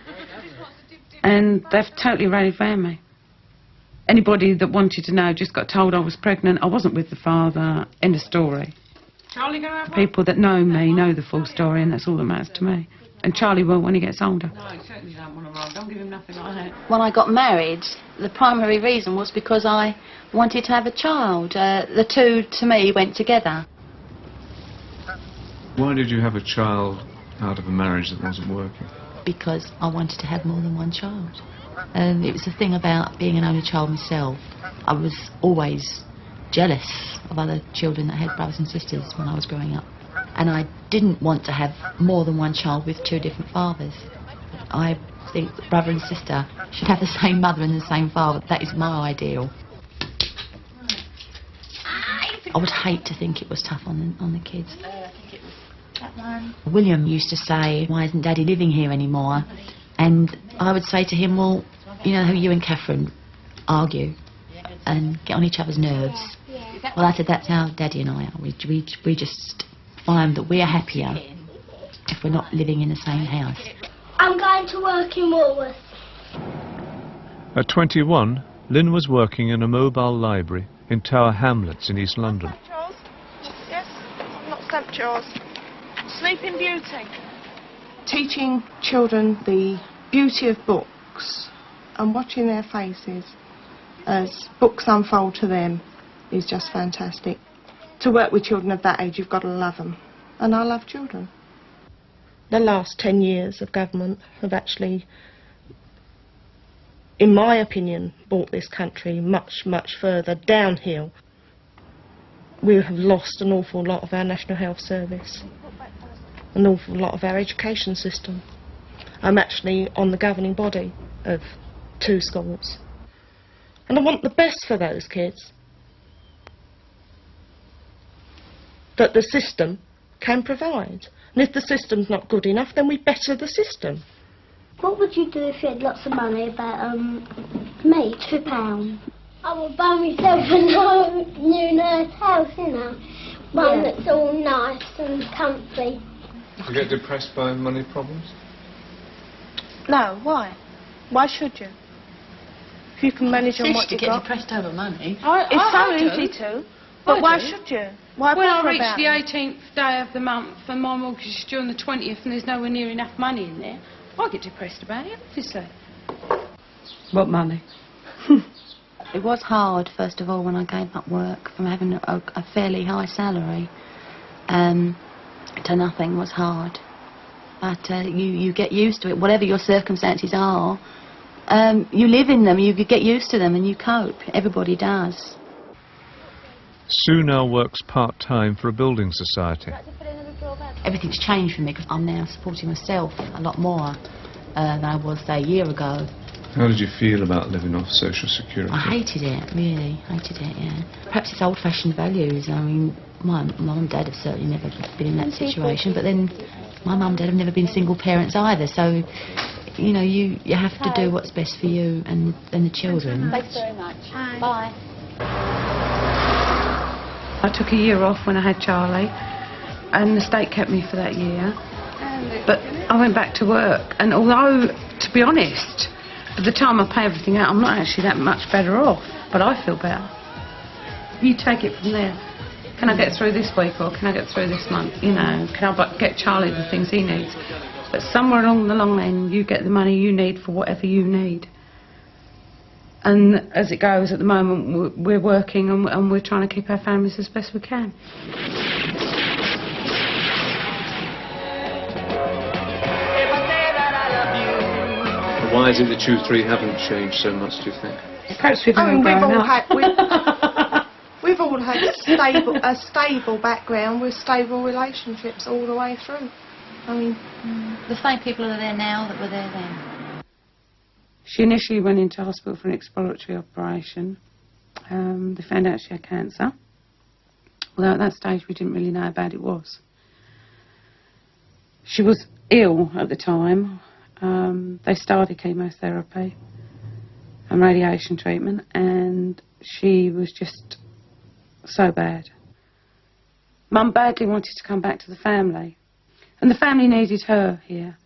And they've totally rallied around me. Anybody that wanted to know just got told I was pregnant. I wasn't with the father. End of story. Charlie gonna have one? People that know me know the full story, and that's all that matters to me. And Charlie will when he gets older. No, I certainly don't want to roll. Don't give him nothing like that. When I got married, the primary reason was because I wanted to have a child. The two, to me, went together. Why did you have a child out of a marriage that wasn't working? Because I wanted to have more than one child. It was the thing about being an only child myself. I was always jealous of other children that had brothers and sisters when I was growing up. And I didn't want to have more than one child with two different fathers. I think that brother and sister should have the same mother and the same father. That is my ideal. I would hate to think it was tough on the kids. William used to say, why isn't Daddy living here anymore? And I would say to him, well, you know how you and Catherine argue and get on each other's nerves? Well, I said, that's how Daddy and I are. We just find that we're happier if we're not living in the same house. I'm going to work in Woolworths. At 21, Lynn was working in a mobile library in Tower Hamlets in East London. Yes, not stamped yours. Sleeping Beauty. Teaching children the beauty of books and watching their faces as books unfold to them is just fantastic. To work with children of that age, you've got to love them. And I love children. The last 10 years of government have actually, in my opinion, brought this country much, much further downhill. We have lost an awful lot of our National Health Service, an awful lot of our education system. I'm actually on the governing body of 2 schools. And I want the best for those kids. That the system can provide. And if the system's not good enough, then we better the system. What would you do if you had lots of money about, me, £2? I would buy myself a new nice house, you know. One that's all nice and comfy. Do you get depressed by money problems? No, why? Why should you? If you can manage on what you've got. Get depressed over money. It's so easy to. But why should you? Why when I bother reach about the it? 18th day of the month and my mortgage is due on the 20th and there's nowhere near enough money in there, I get depressed about it, obviously. What money? It was hard, first of all, when I gave up work from having a fairly high salary to nothing was hard. But you get used to it, whatever your circumstances are. You live in them, you get used to them and you cope. Everybody does. Sue now works part-time for a building society. Everything's changed for me because I'm now supporting myself a lot more than I was, say, a year ago. How did you feel about living off social security? I hated it, really, hated it, yeah. Perhaps it's old-fashioned values. I mean, my mum and dad have certainly never been in that situation, but then my mum and dad have never been single parents either, so, you know, you have to do what's best for you and the children. Thanks very much. Bye. I took a year off when I had Charlie and the state kept me for that year. But I went back to work and although, to be honest, by the time I pay everything out, I'm not actually that much better off, but I feel better. You take it from there. Can I get through this week or can I get through this month? You know, can I get Charlie the things he needs? But somewhere along the line, you get the money you need for whatever you need. And as it goes at the moment, we're working and we're trying to keep our families as best we can. Why is it that you three haven't changed so much, do you think? Perhaps we've grown up. We've all had a stable background with stable relationships all the way through. I mean, the same people are there now that were there then. She initially went into hospital for an exploratory operation. They found out she had cancer. Although at that stage we didn't really know how bad it was. She was ill at the time. They started chemotherapy and radiation treatment, and she was just so bad. Mum badly wanted to come back to the family, and the family needed her here.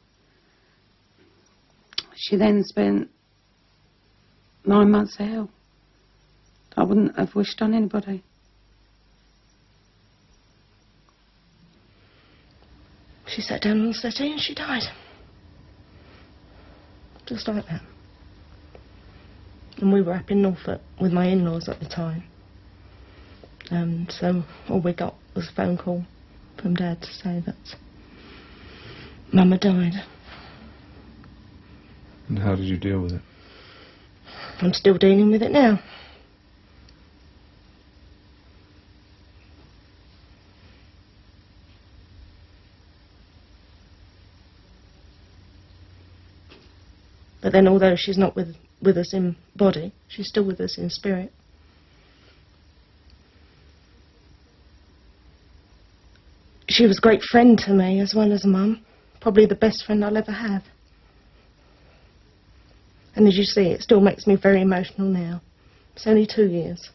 She then spent 9 months ill. I wouldn't have wished on anybody. She sat down on the settee and she died. Just like that. And we were up in Norfolk with my in-laws at the time. So all we got was a phone call from Dad to say that Mum had died. And how did you deal with it? I'm still dealing with it now. But then although she's not with us in body, she's still with us in spirit. She was a great friend to me as well as a mum. Probably the best friend I'll ever have. And as you see, it still makes me very emotional now. It's only 2 years.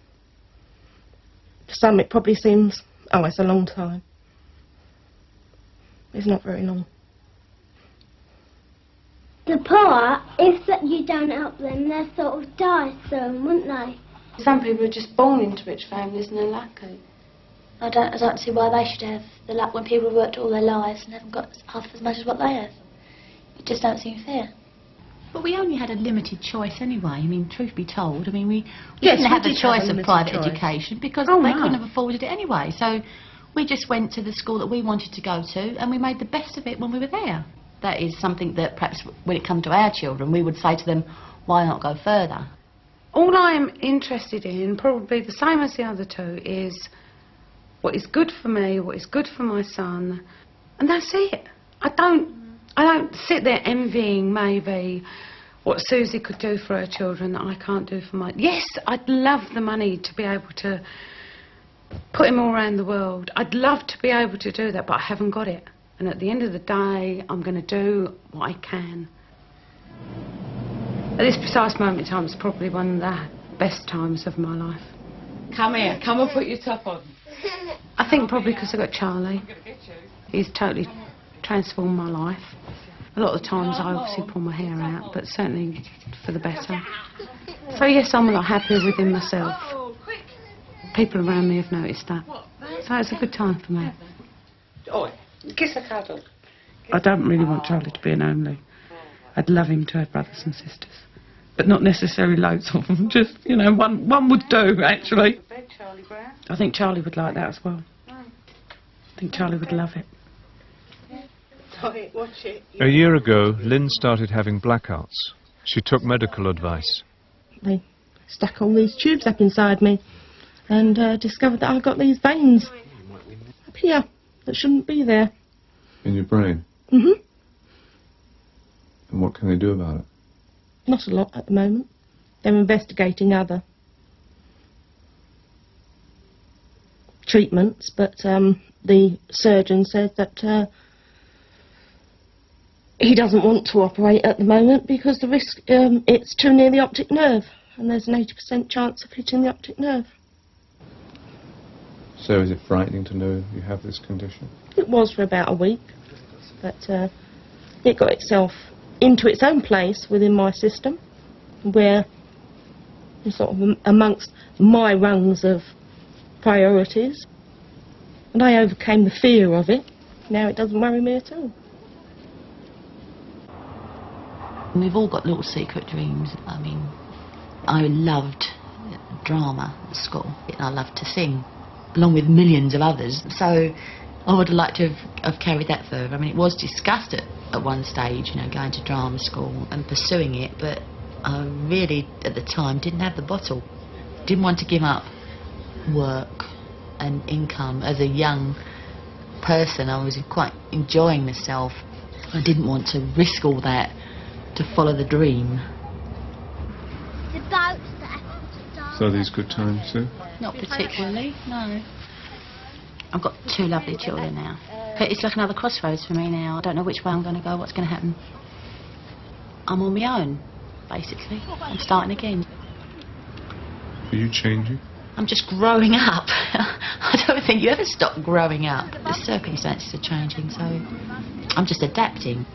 For some it probably seems, oh, it's a long time. It's not very long. The part is that you don't help them, they'll sort of die soon, wouldn't they? Some people are just born into rich families and they're lucky. I don't see why they should have the luck when people have worked all their lives and haven't got half as much as what they have. It just don't seem fair. But we only had a limited choice anyway. I mean, truth be told, I mean, we didn't have the choice of private education because they couldn't have afforded it anyway. So we just went to the school that we wanted to go to and we made the best of it when we were there. That is something that perhaps when it comes to our children, we would say to them, why not go further? All I'm interested in, probably the same as the other two, is what is good for me, what is good for my son, and that's it. I don't sit there envying maybe what Susie could do for her children that I can't do for mine. Yes, I'd love the money to be able to put him all around the world. I'd love to be able to do that, but I haven't got it. And at the end of the day, I'm going to do what I can. At this precise moment in time, it's probably one of the best times of my life. Come here, come and put your top on. I think probably because I got Charlie. He's totally transformed my life. A lot of the times I obviously pull my hair out, but certainly for the better. So yes, I'm a lot happier within myself. People around me have noticed that. So it's a good time for me. Kiss a cuddle. I don't really want Charlie to be an only. I'd love him to have brothers and sisters. But not necessarily loads of them, just, you know, one would do, actually. I think Charlie would like that as well. I think Charlie would love it. A year ago, Lynn started having blackouts. She took medical advice. They stuck all these tubes up inside me and discovered that I've got these veins up here that shouldn't be there. In your brain? Mm-hmm. And what can they do about it? Not a lot at the moment. They're investigating other treatments, but the surgeon said that he doesn't want to operate at the moment because the risk, it's too near the optic nerve, and there's an 80% chance of hitting the optic nerve. So is it frightening to know you have this condition? It was for about a week, but it got itself into its own place within my system, where it's sort of amongst my rungs of priorities, and I overcame the fear of it. Now it doesn't worry me at all. We've all got little secret dreams. I mean, I loved drama at school. I loved to sing, along with millions of others. So I would have liked to have carried that further. I mean, it was discussed at one stage, you know, going to drama school and pursuing it, but I really, at the time, didn't have the bottle. Didn't want to give up work and income. As a young person, I was quite enjoying myself. I didn't want to risk all that to follow the dream. So are these good times, Sue? Not particularly, no. I've got 2 lovely children now. But it's like another crossroads for me now. I don't know which way I'm going to go, what's going to happen. I'm on my own, basically. I'm starting again. Are you changing? I'm just growing up. I don't think you ever stop growing up. The circumstances are changing, so I'm just adapting.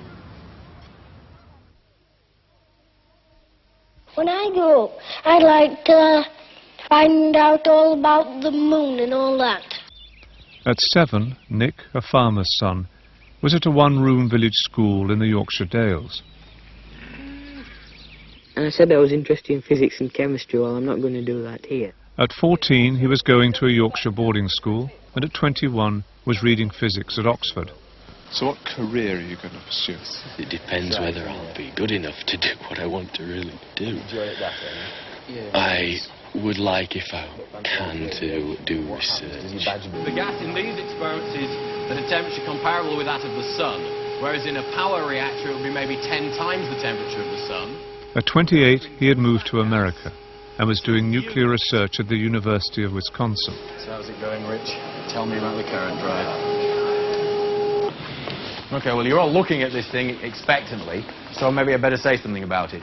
When I grow up, I'd like to find out all about the moon and all that. At 7, Nick, a farmer's son, was at a one-room village school in the Yorkshire Dales. And I said I was interested in physics and chemistry. Well, I'm not going to do that here. At 14, he was going to a Yorkshire boarding school, and at 21 was reading physics at Oxford. So what career are you going to pursue? It depends whether I'll be good enough to do what I want to really do. I would like, if I can, to do research. The gas in these experiments is at a temperature comparable with that of the sun, whereas in a power reactor it would be maybe 10 times the temperature of the sun. At 28, he had moved to America and was doing nuclear research at the University of Wisconsin. So how's it going, Rich? Tell me about the current drive. Okay, well, you're all looking at this thing expectantly, so maybe I better say something about it.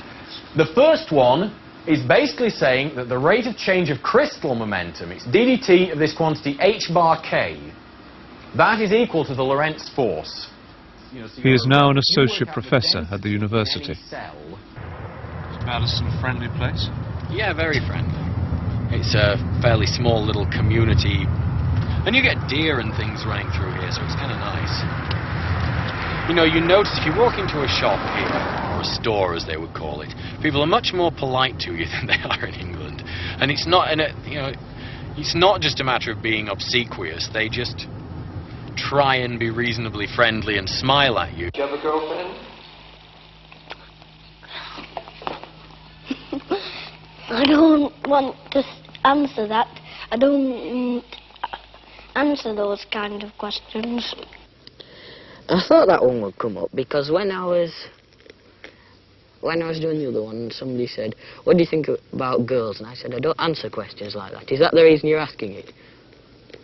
The first one is basically saying that the rate of change of crystal momentum, it's ddt of this quantity h bar k, that is equal to the Lorentz force. He is now an associate professor at the university. Is Madison a friendly place? Yeah, very friendly. It's a fairly small little community, and you get deer and things running through here, so it's kind of nice. You know, you notice if you walk into a shop here, or a store as they would call it, people are much more polite to you than they are in England. And it's not, you know, it's not just a matter of being obsequious. They just try and be reasonably friendly and smile at you. Do you have a girlfriend? I don't want to answer that. I don't answer those kind of questions. I thought that one would come up because when I was doing the other one, somebody said, "What do you think about girls?" And I said, "I don't answer questions like that." Is that the reason you're asking it?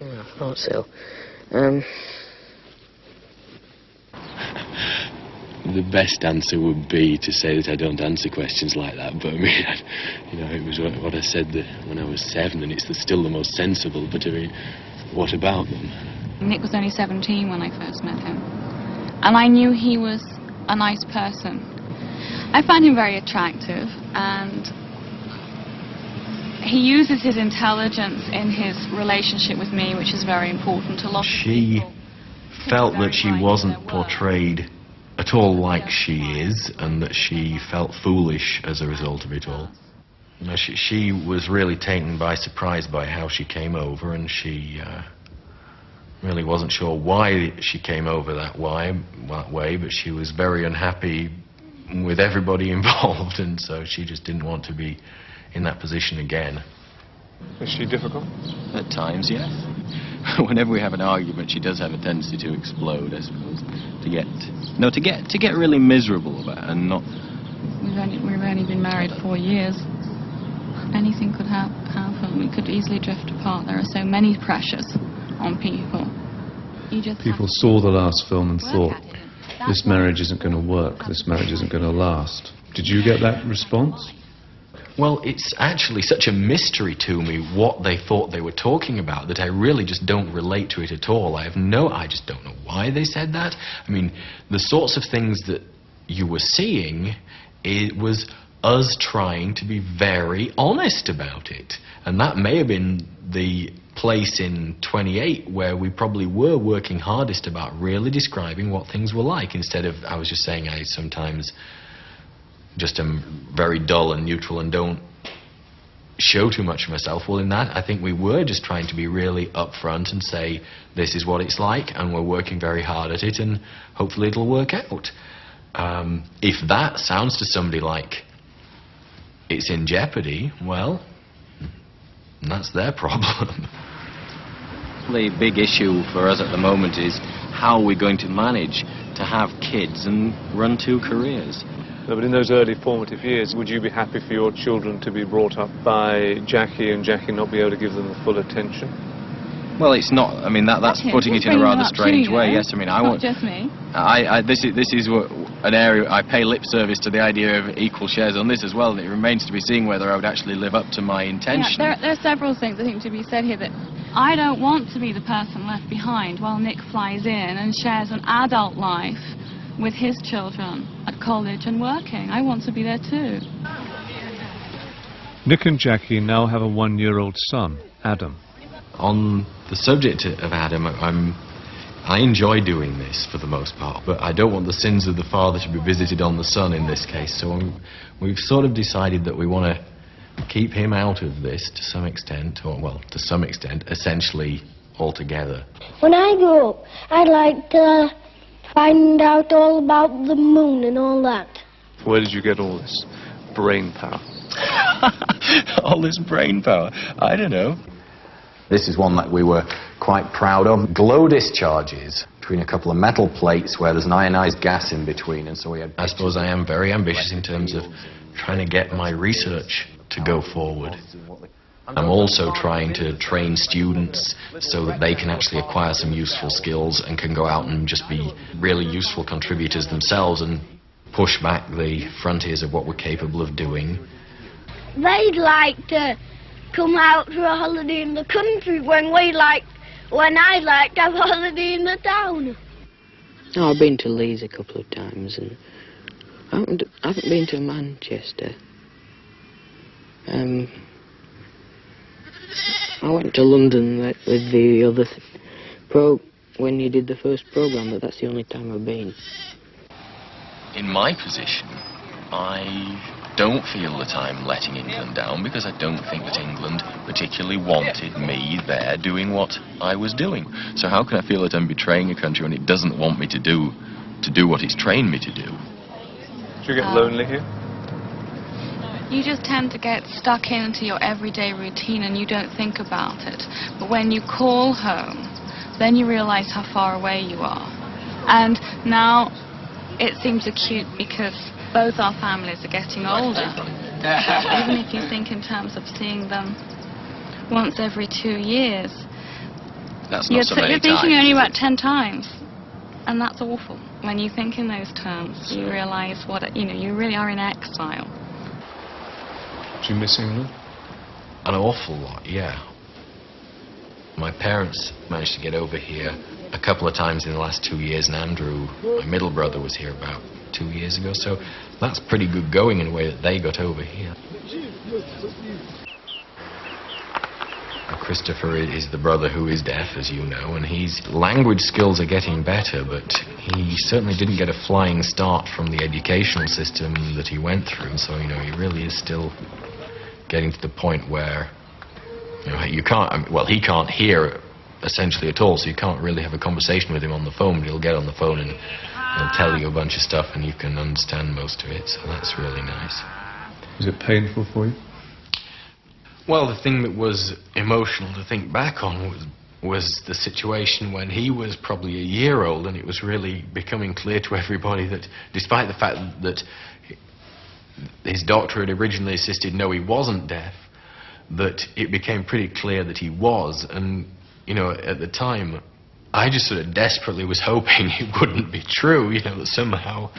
Yeah, I thought so. The best answer would be to say that I don't answer questions like that, but I mean, you know, it was what I said when I was 7, and it's still the most sensible, but I mean, what about them? Nick was only 17 when I first met him, and I knew he was a nice person. I found him very attractive, and he uses his intelligence in his relationship with me, which is very important. She felt that she wasn't portrayed at all like she is, and that she felt foolish as a result of it all. You know, she was really taken by surprise by how she came over, and she really wasn't sure why she came over that way, but she was very unhappy with everybody involved, and so she just didn't want to be in that position again. Is she difficult? At times, yes. Whenever we have an argument, she does have a tendency to explode, I suppose. To get really miserable about it, and not... We've only been married 4 years. Anything could happen. We could easily drift apart. There are so many pressures on people. People saw the last film and thought, this marriage isn't going to work, this marriage isn't going to last. Did you get that response? Well, it's actually such a mystery to me what they thought they were talking about that I really just don't relate to it at all. I just don't know why they said that. I mean, the sorts of things that you were seeing, it was us trying to be very honest about it. And that may have been the place in 28 where we probably were working hardest about really describing what things were like, instead of, I was just saying, I sometimes just am very dull and neutral and don't show too much of myself. Well, in that, I think we were just trying to be really upfront and say, this is what it's like, and we're working very hard at it, and hopefully it'll work out. If that sounds to somebody like it's in jeopardy, well, that's their problem. The big issue for us at the moment is how are we going to manage to have kids and run 2 careers. No, but in those early formative years, would you be happy for your children to be brought up by Jackie and Jackie not be able to give them the full attention? Well, it's not. I mean, that's putting it in a rather strange way. Yes, I mean, I want. Not just me. This is an area I pay lip service to the idea of equal shares on this as well. And it remains to be seen whether I would actually live up to my intention. Yeah, there are several things I think to be said here. That I don't want to be the person left behind while Nick flies in and shares an adult life with his children at college and working. I want to be there too. Nick and Jackie now have a 1-year-old son, Adam. On the subject of Adam, I enjoy doing this for the most part, but I don't want the sins of the father to be visited on the son in this case, so we've sort of decided that we want to keep him out of this to some extent, or well, to some extent, essentially altogether. When I grow up, I'd like to find out all about the moon and all that. Where did you get all this brain power? All this brain power? I don't know. This is one that we were quite proud of. Glow discharges between a couple of metal plates where there's an ionized gas in between, and so we had... I suppose I am very ambitious in terms of trying to get my research to go forward. I'm also trying to train students so that they can actually acquire some useful skills and can go out and just be really useful contributors themselves and push back the frontiers of what we're capable of doing. They'd like to come out for a holiday in the country when I'd like to have a holiday in the town. No, I've been to Leeds a couple of times, and I haven't been to Manchester. I went to London with the other when you did the first programme, but that's the only time I've been. In my position, I don't feel that I'm letting England down, because I don't think that England particularly wanted me there doing what I was doing. So how can I feel that I'm betraying a country when it doesn't want me to do what it's trained me to do? Do you get lonely here? You just tend to get stuck into your everyday routine and you don't think about it. But when you call home, then you realize how far away you are. And now it seems acute because both our families are getting older. Even if you think in terms of seeing them once every 2 years, that's not so many you're thinking times, only about 10 times. And that's awful. When you think in those terms, you realize you really are in exile. Do you miss England? An awful lot, yeah. My parents managed to get over here a couple of times in the last 2 years, and Andrew, my middle brother, was here about 2 years ago, so that's pretty good going in a way that they got over here. Christopher is the brother who is deaf, as you know, and his language skills are getting better, but he certainly didn't get a flying start from the educational system that he went through, so, he really is still getting to the point where, you can't, well, he can't hear essentially at all, so you can't really have a conversation with him on the phone, but he'll get on the phone and he'll tell you a bunch of stuff and you can understand most of it, so that's really nice. Was it painful for you? Well, the thing that was emotional to think back on was the situation when he was probably a year old, and it was really becoming clear to everybody that, despite the fact that his doctor had originally insisted no, he wasn't deaf, that it became pretty clear that he was. And, at the time, I just sort of desperately was hoping it wouldn't be true, that somehow,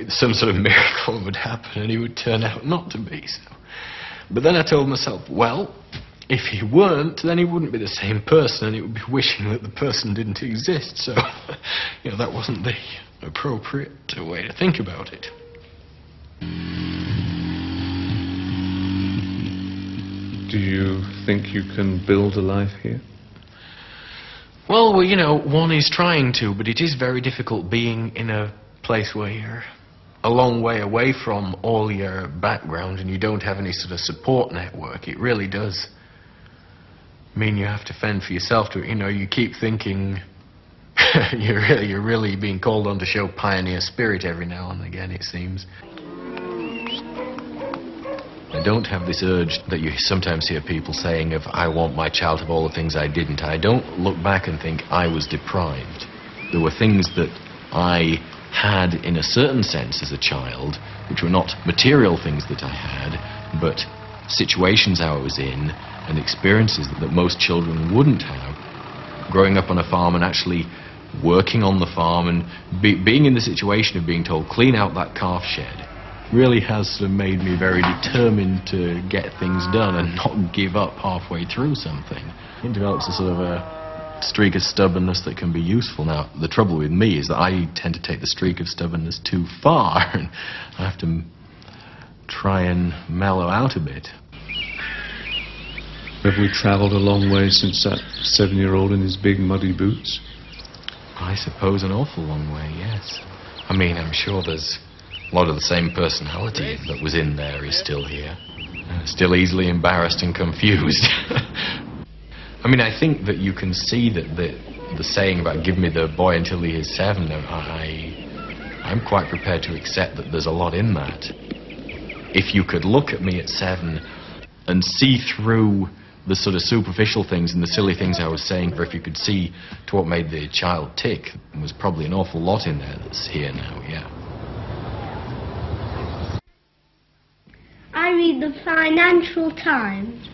some sort of miracle would happen and he would turn out not to be so. But then I told myself, well, if he weren't, then he wouldn't be the same person, and it would be wishing that the person didn't exist. So, that wasn't the appropriate way to think about it. Do you think you can build a life here? Well, one is trying to, but it is very difficult being in a place where you're a long way away from all your background and you don't have any sort of support network, it really does mean you have to fend for yourself. You know, you keep thinking you're really being called on to show pioneer spirit every now and again, it seems. I don't have this urge that you sometimes hear people saying of, I want my child to have all the things I didn't. I don't look back and think I was deprived. There were things that I had in a certain sense as a child, which were not material things that I had, but situations I was in and experiences that most children wouldn't have. Growing up on a farm and actually working on the farm and being in the situation of being told, clean out that calf shed, really has sort of made me very determined to get things done and not give up halfway through something. It develops a sort of a streak of stubbornness that can be useful. Now, the trouble with me is that I tend to take the streak of stubbornness too far, and I have to try and mellow out a bit. Have we travelled a long way since that 7-year-old in his big muddy boots? I suppose an awful long way, yes. I mean, I'm sure there's a lot of the same personality that was in there is still here. Still easily embarrassed and confused. I mean, I think that you can see that the saying about give me the boy until he is 7, I'm quite prepared to accept that there's a lot in that. If you could look at me at 7 and see through the sort of superficial things and the silly things I was saying, or if you could see to what made the child tick, there was probably an awful lot in there that's here now, yeah. I read the Financial Times.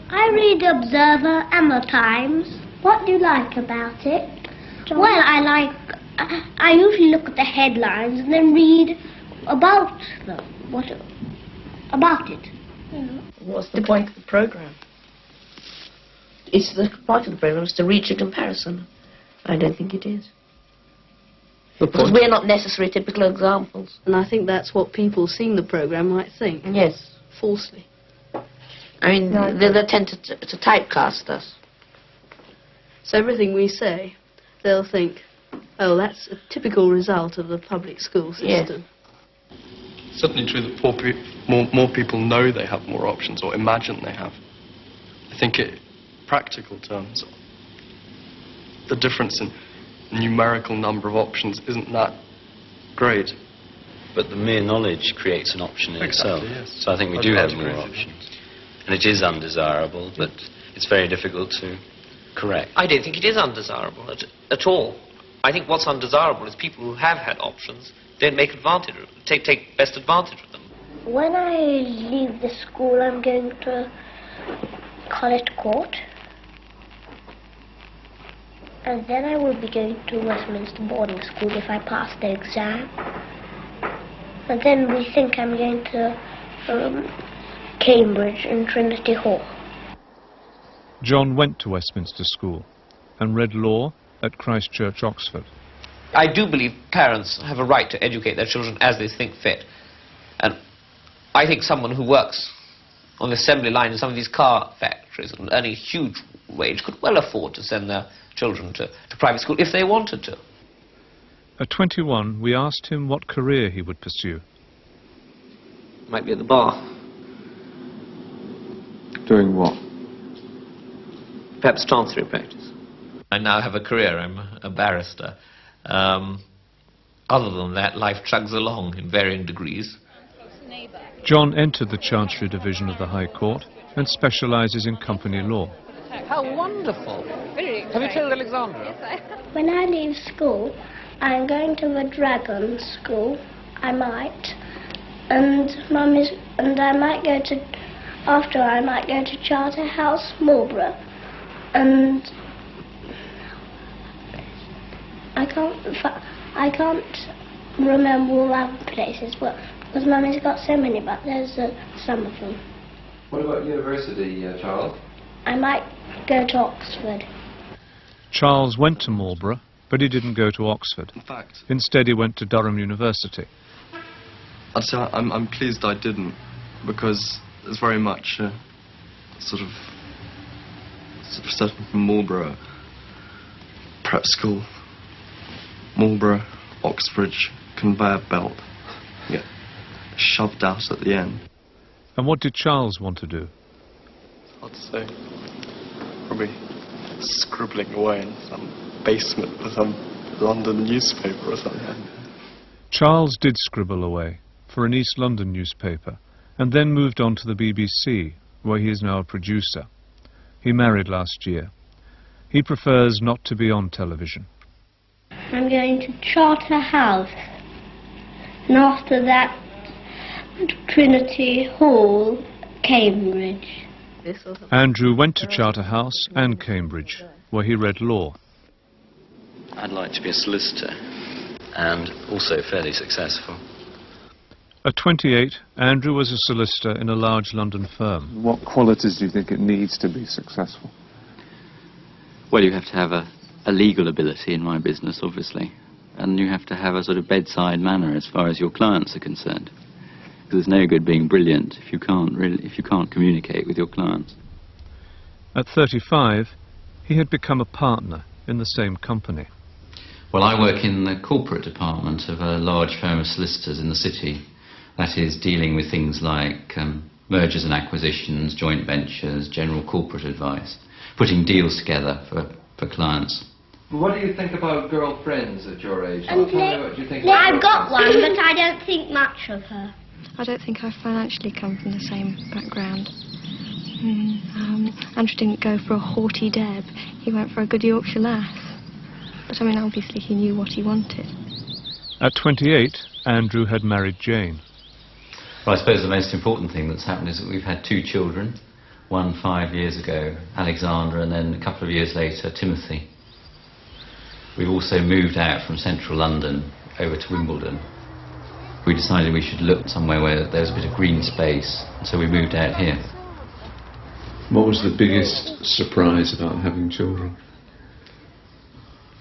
I read the Observer and the Times. What do you like about it? John? Well, I usually look at the headlines and then read about them. About it. What's the point of the programme? It's the point of the programme is to reach a comparison. I don't think it is. Because we're not necessarily typical examples. And I think that's what people seeing the programme might think. Yes. Falsely. I mean, they tend to typecast us. So everything we say, they'll think, oh, that's a typical result of the public school system. Yes. Certainly true that more people know they have more options or imagine they have. I think in practical terms, the difference in numerical number of options isn't that great. But the mere knowledge creates an option in itself. Yes. So I think we do have more options. And it is undesirable, but it's very difficult to correct. I don't think it is undesirable at all. I think what's undesirable is people who have had options don't make advantage, take best advantage of them. When I leave the school, I'm going to College Court. And then I will be going to Westminster boarding school if I pass the exam. And then we think I'm going to Cambridge and Trinity Hall. John went to Westminster School and read law at Christ Church, Oxford. I do believe parents have a right to educate their children as they think fit. And I think someone who works on the assembly line in some of these car factories and earning a huge wage could well afford to send their children to private school if they wanted to. At 21, we asked him what career he would pursue. Might be at the bar. Doing what? Perhaps chancery practice. I now have a career. I'm a barrister. Other than that, life chugs along in varying degrees. John entered the Chancery Division of the High Court and specialises in company law. How wonderful! Have you told Alexandra? When I leave school, I'm going to the Dragon School. I might. And I might go to, after I might go to Charterhouse, Marlborough. And I can't remember all other places, but because Mummy's got so many, but there's some of them. What about university, Charles? I might go to Oxford. Charles went to Marlborough, but he didn't go to Oxford. In fact, instead he went to Durham University. I'd say I'm pleased I didn't, because there's very much sort of starting from Marlborough, prep school, Marlborough, Oxbridge, conveyor belt. shoved out at the end. And what did Charles want to do? Hard to say. Probably scribbling away in some basement of some London newspaper or something. Charles did scribble away for an East London newspaper and then moved on to the BBC, where he is now a producer. He married last year. He prefers not to be on television. I'm going to Charterhouse, and after that Trinity Hall, Cambridge. Andrew went to Charterhouse and Cambridge, where he read law. I'd like to be a solicitor, and also fairly successful. At 28, Andrew was a solicitor in a large London firm. What qualities do you think it needs to be successful? Well, you have to have a legal ability in my business, obviously, and you have to have a sort of bedside manner as far as your clients are concerned. Because there's no good being brilliant if you can't communicate with your clients. At 35, he had become a partner in the same company. Well, I work in the corporate department of a large firm of solicitors in the city. That is, dealing with things like mergers and acquisitions, joint ventures, general corporate advice, putting deals together for clients. What do you think about girlfriends at your age? What do you think? I've got one, but I don't think much of her. I don't think I financially come from the same background. Andrew didn't go for a haughty deb. He went for a good Yorkshire lass. But I mean, obviously he knew what he wanted. At 28, Andrew had married Jane. Well, I suppose the most important thing that's happened is that we've had 2 children. One 5 years ago, Alexandra, and then a couple of years later, Timothy. We've also moved out from central London over to Wimbledon. We decided we should look somewhere where there was a bit of green space, so we moved out here. What was the biggest surprise about having children?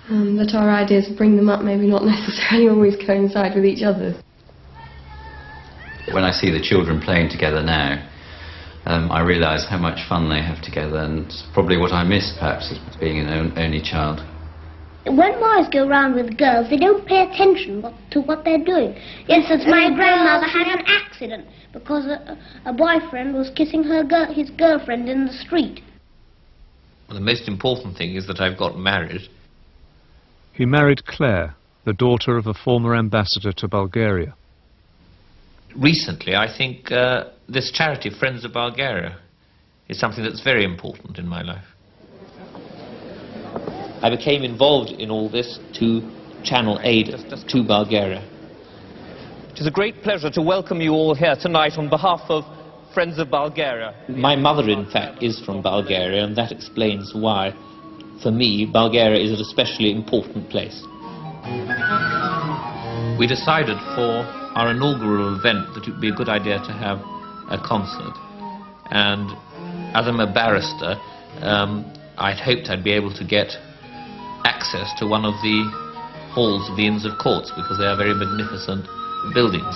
That our ideas bring them up maybe not necessarily always coincide with each other's. When I see the children playing together now, I realise how much fun they have together, and it's probably what I miss perhaps as being an only child. When boys go around with girls, they don't pay attention to what they're doing. For instance, my grandmother had an accident because a boyfriend was kissing his girlfriend in the street. Well, the most important thing is that I've got married. He married Claire, the daughter of a former ambassador to Bulgaria. Recently, I think this charity, Friends of Bulgaria, is something that's very important in my life. I became involved in all this to channel aid to Bulgaria. It is a great pleasure to welcome you all here tonight on behalf of Friends of Bulgaria. My mother, in fact, is from Bulgaria, and that explains why, for me, Bulgaria is an especially important place. We decided for our inaugural event that it would be a good idea to have a concert. And as I'm a barrister, I'd hoped I'd be able to get access to one of the halls of the Inns of Courts because they are very magnificent buildings.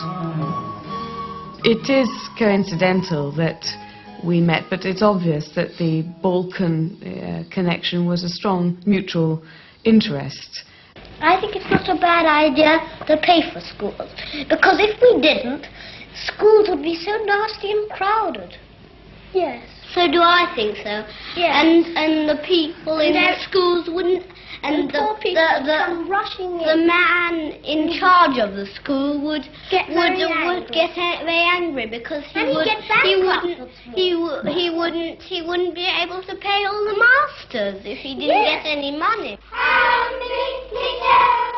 It is coincidental that we met, but it's obvious that the Balkan connection was a strong mutual interest. I think it's not a bad idea to pay for schools, because if we didn't, schools would be so nasty and crowded. Yes. So do I think so. Yes. And the people in the schools wouldn't, and the man in charge of the school would get very angry because he wouldn't be able to pay all the masters if he didn't get any money.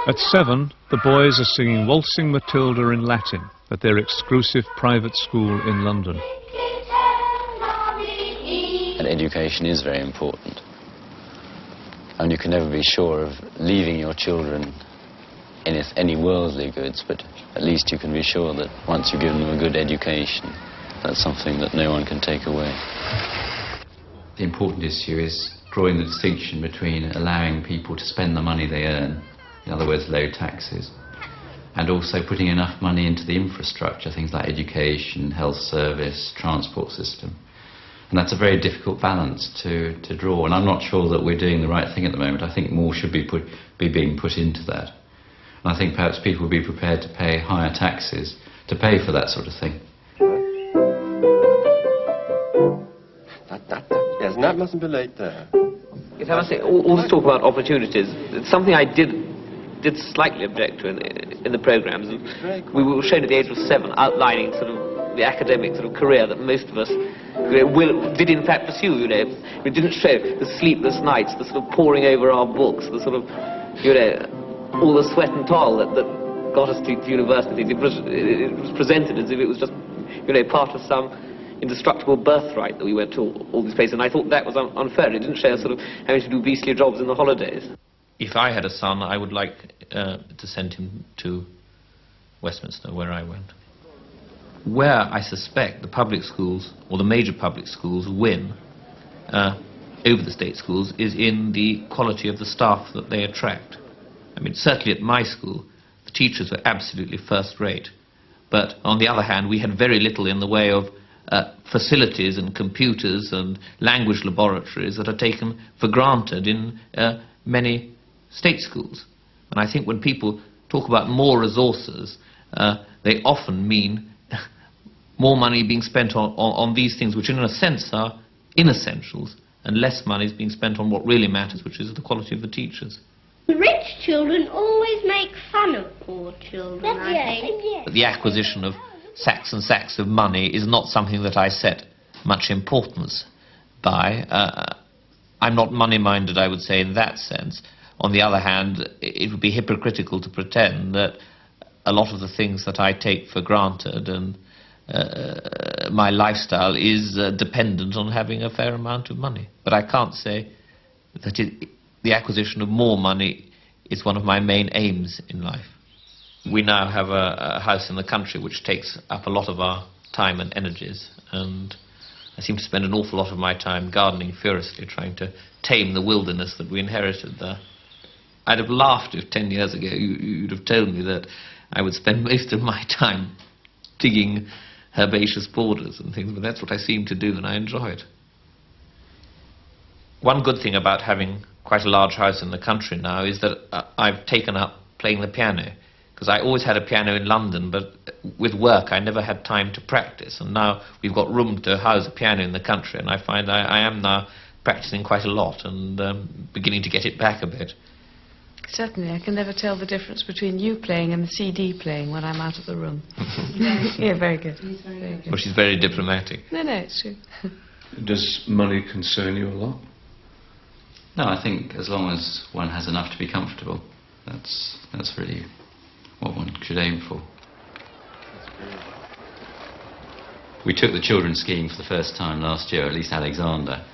At 7, the boys are singing Waltzing Matilda in Latin at their exclusive private school in London. And education is very important. And you can never be sure of leaving your children any worldly goods, but at least you can be sure that once you've given them a good education, that's something that no one can take away. The important issue is drawing the distinction between allowing people to spend the money they earn, in other words, low taxes, and also putting enough money into the infrastructure, things like education, health service, transport system. And that's a very difficult balance to draw, and I'm not sure that we're doing the right thing at the moment. I think more should be being put into that. And I think perhaps people would be prepared to pay higher taxes to to pay for that sort of thing. Yes, that mustn't be late there. Yes, I must say, all this talk about opportunities, it's something I did slightly object to in the programmes. We were shown at the age of 7 outlining sort of the academic sort of career that most of us did in fact pursue, you know. We didn't show the sleepless nights, the sort of poring over our books, the sort of, you know, all the sweat and toil that got us to university. It was presented as if it was just, you know, part of some indestructible birthright that we went to all these places, and I thought that was unfair. It didn't show us sort of having to do beastly jobs in the holidays. If I had a son, I would like to send him to Westminster, where I went. Where I suspect the public schools, or the major public schools, win over the state schools is in the quality of the staff that they attract. I mean, certainly at my school, the teachers were absolutely first-rate. But on the other hand, we had very little in the way of facilities and computers and language laboratories that are taken for granted in many state schools. And I think when people talk about more resources, they often mean more money being spent on these things, which in a sense are inessentials, and less money is being spent on what really matters, which is the quality of the teachers. Rich children always make fun of poor children, I think. But the acquisition of sacks and sacks of money is not something that I set much importance by. I'm not money-minded, I would say, in that sense. On the other hand, it would be hypocritical to pretend that a lot of the things that I take for granted and my lifestyle is dependent on having a fair amount of money. But I can't say that the acquisition of more money is one of my main aims in life. We now have a house in the country which takes up a lot of our time and energies, and I seem to spend an awful lot of my time gardening furiously, trying to tame the wilderness that we inherited there. I'd have laughed if 10 years ago you'd have told me that I would spend most of my time digging herbaceous borders and things, but that's what I seem to do, and I enjoy it. One good thing about having quite a large house in the country now is that I've taken up playing the piano, because I always had a piano in London, but with work I never had time to practice, and now we've got room to house a piano in the country, and I find I am now practicing quite a lot and beginning to get it back a bit. Certainly, I can never tell the difference between you playing and the CD playing when I'm out of the room. Yeah, very good. Very good. Well, she's very diplomatic. No, it's true. Does money concern you a lot? No, I think as long as one has enough to be comfortable, that's really what one should aim for. We took the children skiing for the first time last year, at least Alexander,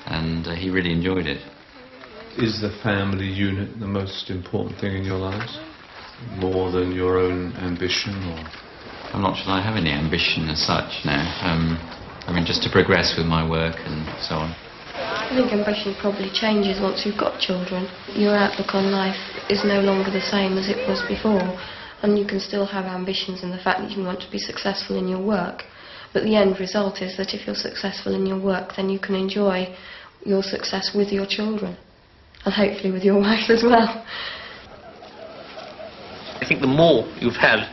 and he really enjoyed it. Is the family unit the most important thing in your lives? More than your own ambition? Or? I'm not sure I have any ambition as such now. I mean, just to progress with my work and so on. I think ambition probably changes once you've got children. Your outlook on life is no longer the same as it was before, and you can still have ambitions in the fact that you want to be successful in your work, but the end result is that if you're successful in your work, then you can enjoy your success with your children, and hopefully with your wife as well. I think the more you've had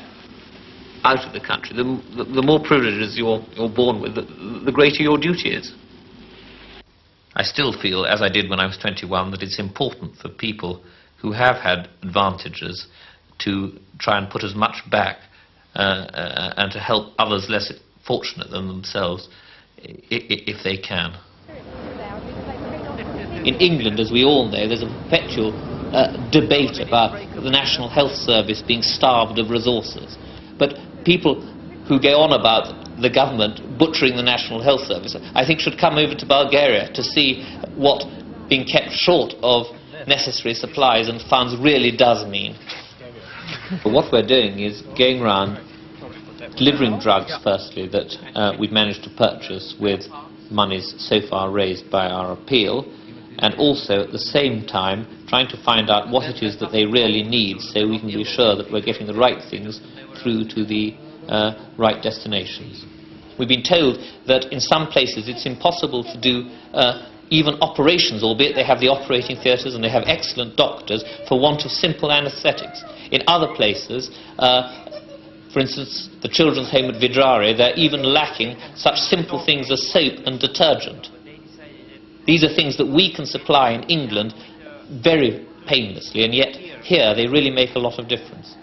out of the country, the more privileges you're born with, the greater your duty is. I still feel, as I did when I was 21, that it's important for people who have had advantages to try and put as much back and to help others less fortunate than themselves, if they can. In England, as we all know, there's a perpetual debate about the National Health Service being starved of resources. But people who go on about the government butchering the National Health Service, I think should come over to Bulgaria to see what being kept short of necessary supplies and funds really does mean. But what we're doing is going around delivering drugs, firstly, that we've managed to purchase with monies so far raised by our appeal, and also at the same time trying to find out what it is that they really need, so we can be sure that we're getting the right things through to the right destinations. We've been told that in some places it's impossible to do even operations, albeit they have the operating theatres and they have excellent doctors, for want of simple anaesthetics. In other places, For instance, the children's home at Vidrare, they're even lacking such simple things as soap and detergent. These are things that we can supply in England very painlessly, and yet here they really make a lot of difference.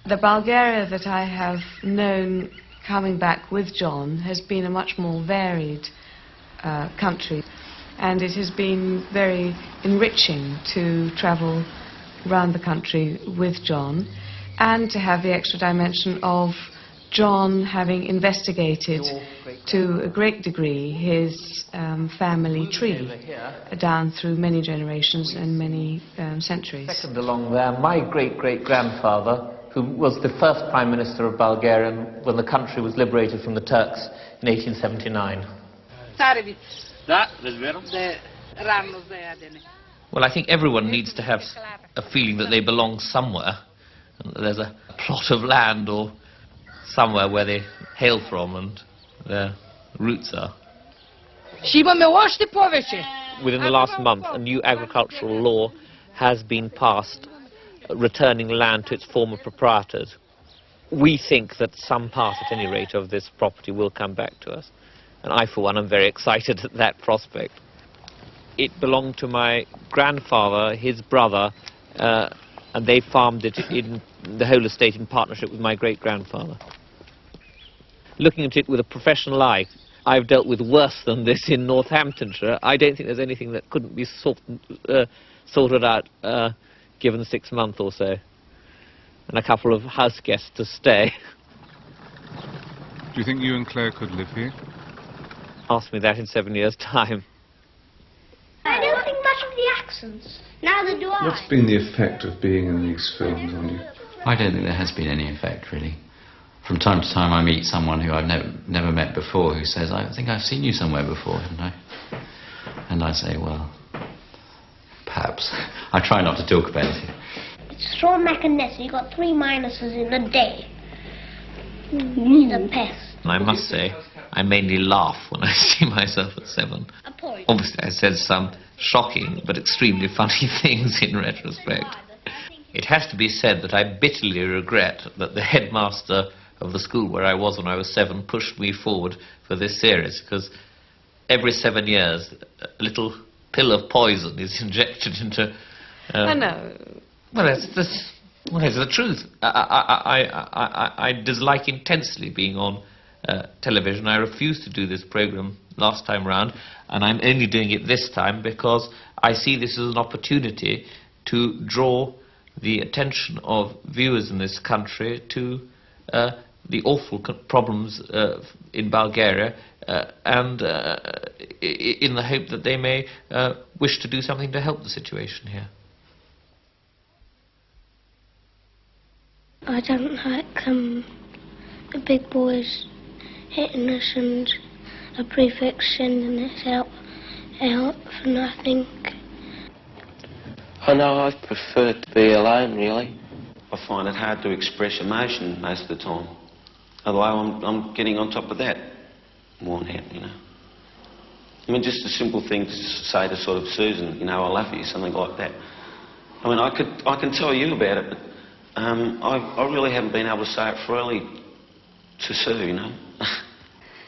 The Bulgaria that I have known coming back with John has been a much more varied country, and it has been very enriching to travel around the country with John and to have the extra dimension of John having investigated to a great degree his family tree down through many generations and many centuries. Second along there, my great-great-grandfather, who was the first Prime Minister of Bulgaria when the country was liberated from the Turks in 1879. Well, I think everyone needs to have a feeling that they belong somewhere, and that there's a plot of land or somewhere where they hail from and their roots are. Within the last month, a new agricultural law has been passed returning land to its former proprietors. We think that some part, at any rate, of this property will come back to us. And I, for one, am very excited at that prospect. It belonged to my grandfather, his brother, and they farmed it in the whole estate in partnership with my great-grandfather. Looking at it with a professional eye, I've dealt with worse than this in Northamptonshire. I don't think there's anything that couldn't be sorted out given 6 months or so, and a couple of house guests to stay. Do you think you and Claire could live here? Ask me that in 7 years' time. I don't think much of the accents. Neither do I. What's been the effect of being in these films on you? I don't think there has been any effect, really. From time to time I meet someone who I've never met before who says, I think I've seen you somewhere before, haven't I? And I say, well, perhaps. I try not to talk about it. It's so mechanistic. You got 3 minuses in a day. He's a pest. And I must say, I mainly laugh when I see myself at 7. Obviously I said some shocking but extremely funny things in retrospect. It has to be said that I bitterly regret that the headmaster of the school where I was when I was 7 pushed me forward for this series, because every 7 years a little pill of poison is injected into... I know. Well, it's the truth. I dislike intensely being on television. I refused to do this programme last time round, and I'm only doing it this time because I see this as an opportunity to draw the attention of viewers in this country to the awful problems in Bulgaria, and in the hope that they may wish to do something to help the situation here. I don't like the big boys hitting us and a prefix sending us out for nothing. I know I prefer to be alone, really. I find it hard to express emotion most of the time. Although I'm getting on top of that, worn out, you know. I mean, just a simple thing to say to sort of Susan, you know, I love you, something like that. I mean, I can tell you about it, but I really haven't been able to say it freely to Sue, you know.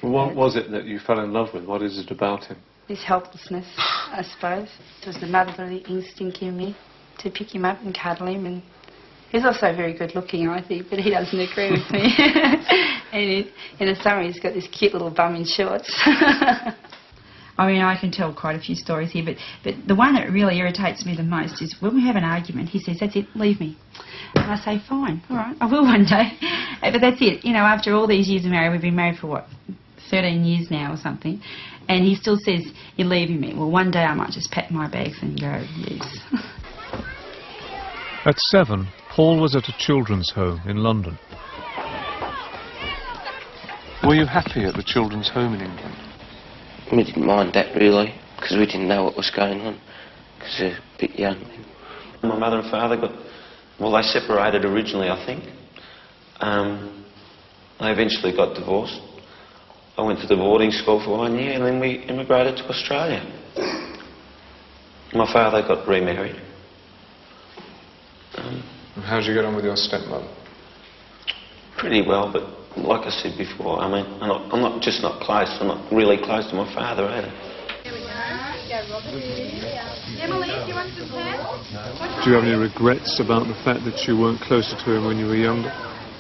What was it that you fell in love with? What is it about him? His helplessness, I suppose. It was the motherly instinct in me to pick him up and cuddle him, and he's also very good looking, I think, but he doesn't agree with me. And in the summer he's got this cute little bum in shorts. I mean, I can tell quite a few stories here, but the one that really irritates me the most is when we have an argument, he says, that's it, leave me. And I say, fine, all right, I will one day. But that's it. You know, after all these years of marriage, we've been married for, what, 13 years now or something, and he still says, you're leaving me. Well, one day I might just pack my bags and go, yes. At 7, Paul was at a children's home in London. Were you happy at the children's home in England? We didn't mind that, really, because we didn't know what was going on, because they're a bit young. My mother and father they separated originally, I think. They eventually got divorced. I went to the boarding school for 1 year, and then we immigrated to Australia. My father got remarried. And how did you get on with your stepmother? Pretty well, but like I said before, I mean, I'm not just not close, I'm not really close to my father either. Do you have any regrets about the fact that you weren't closer to him when you were younger?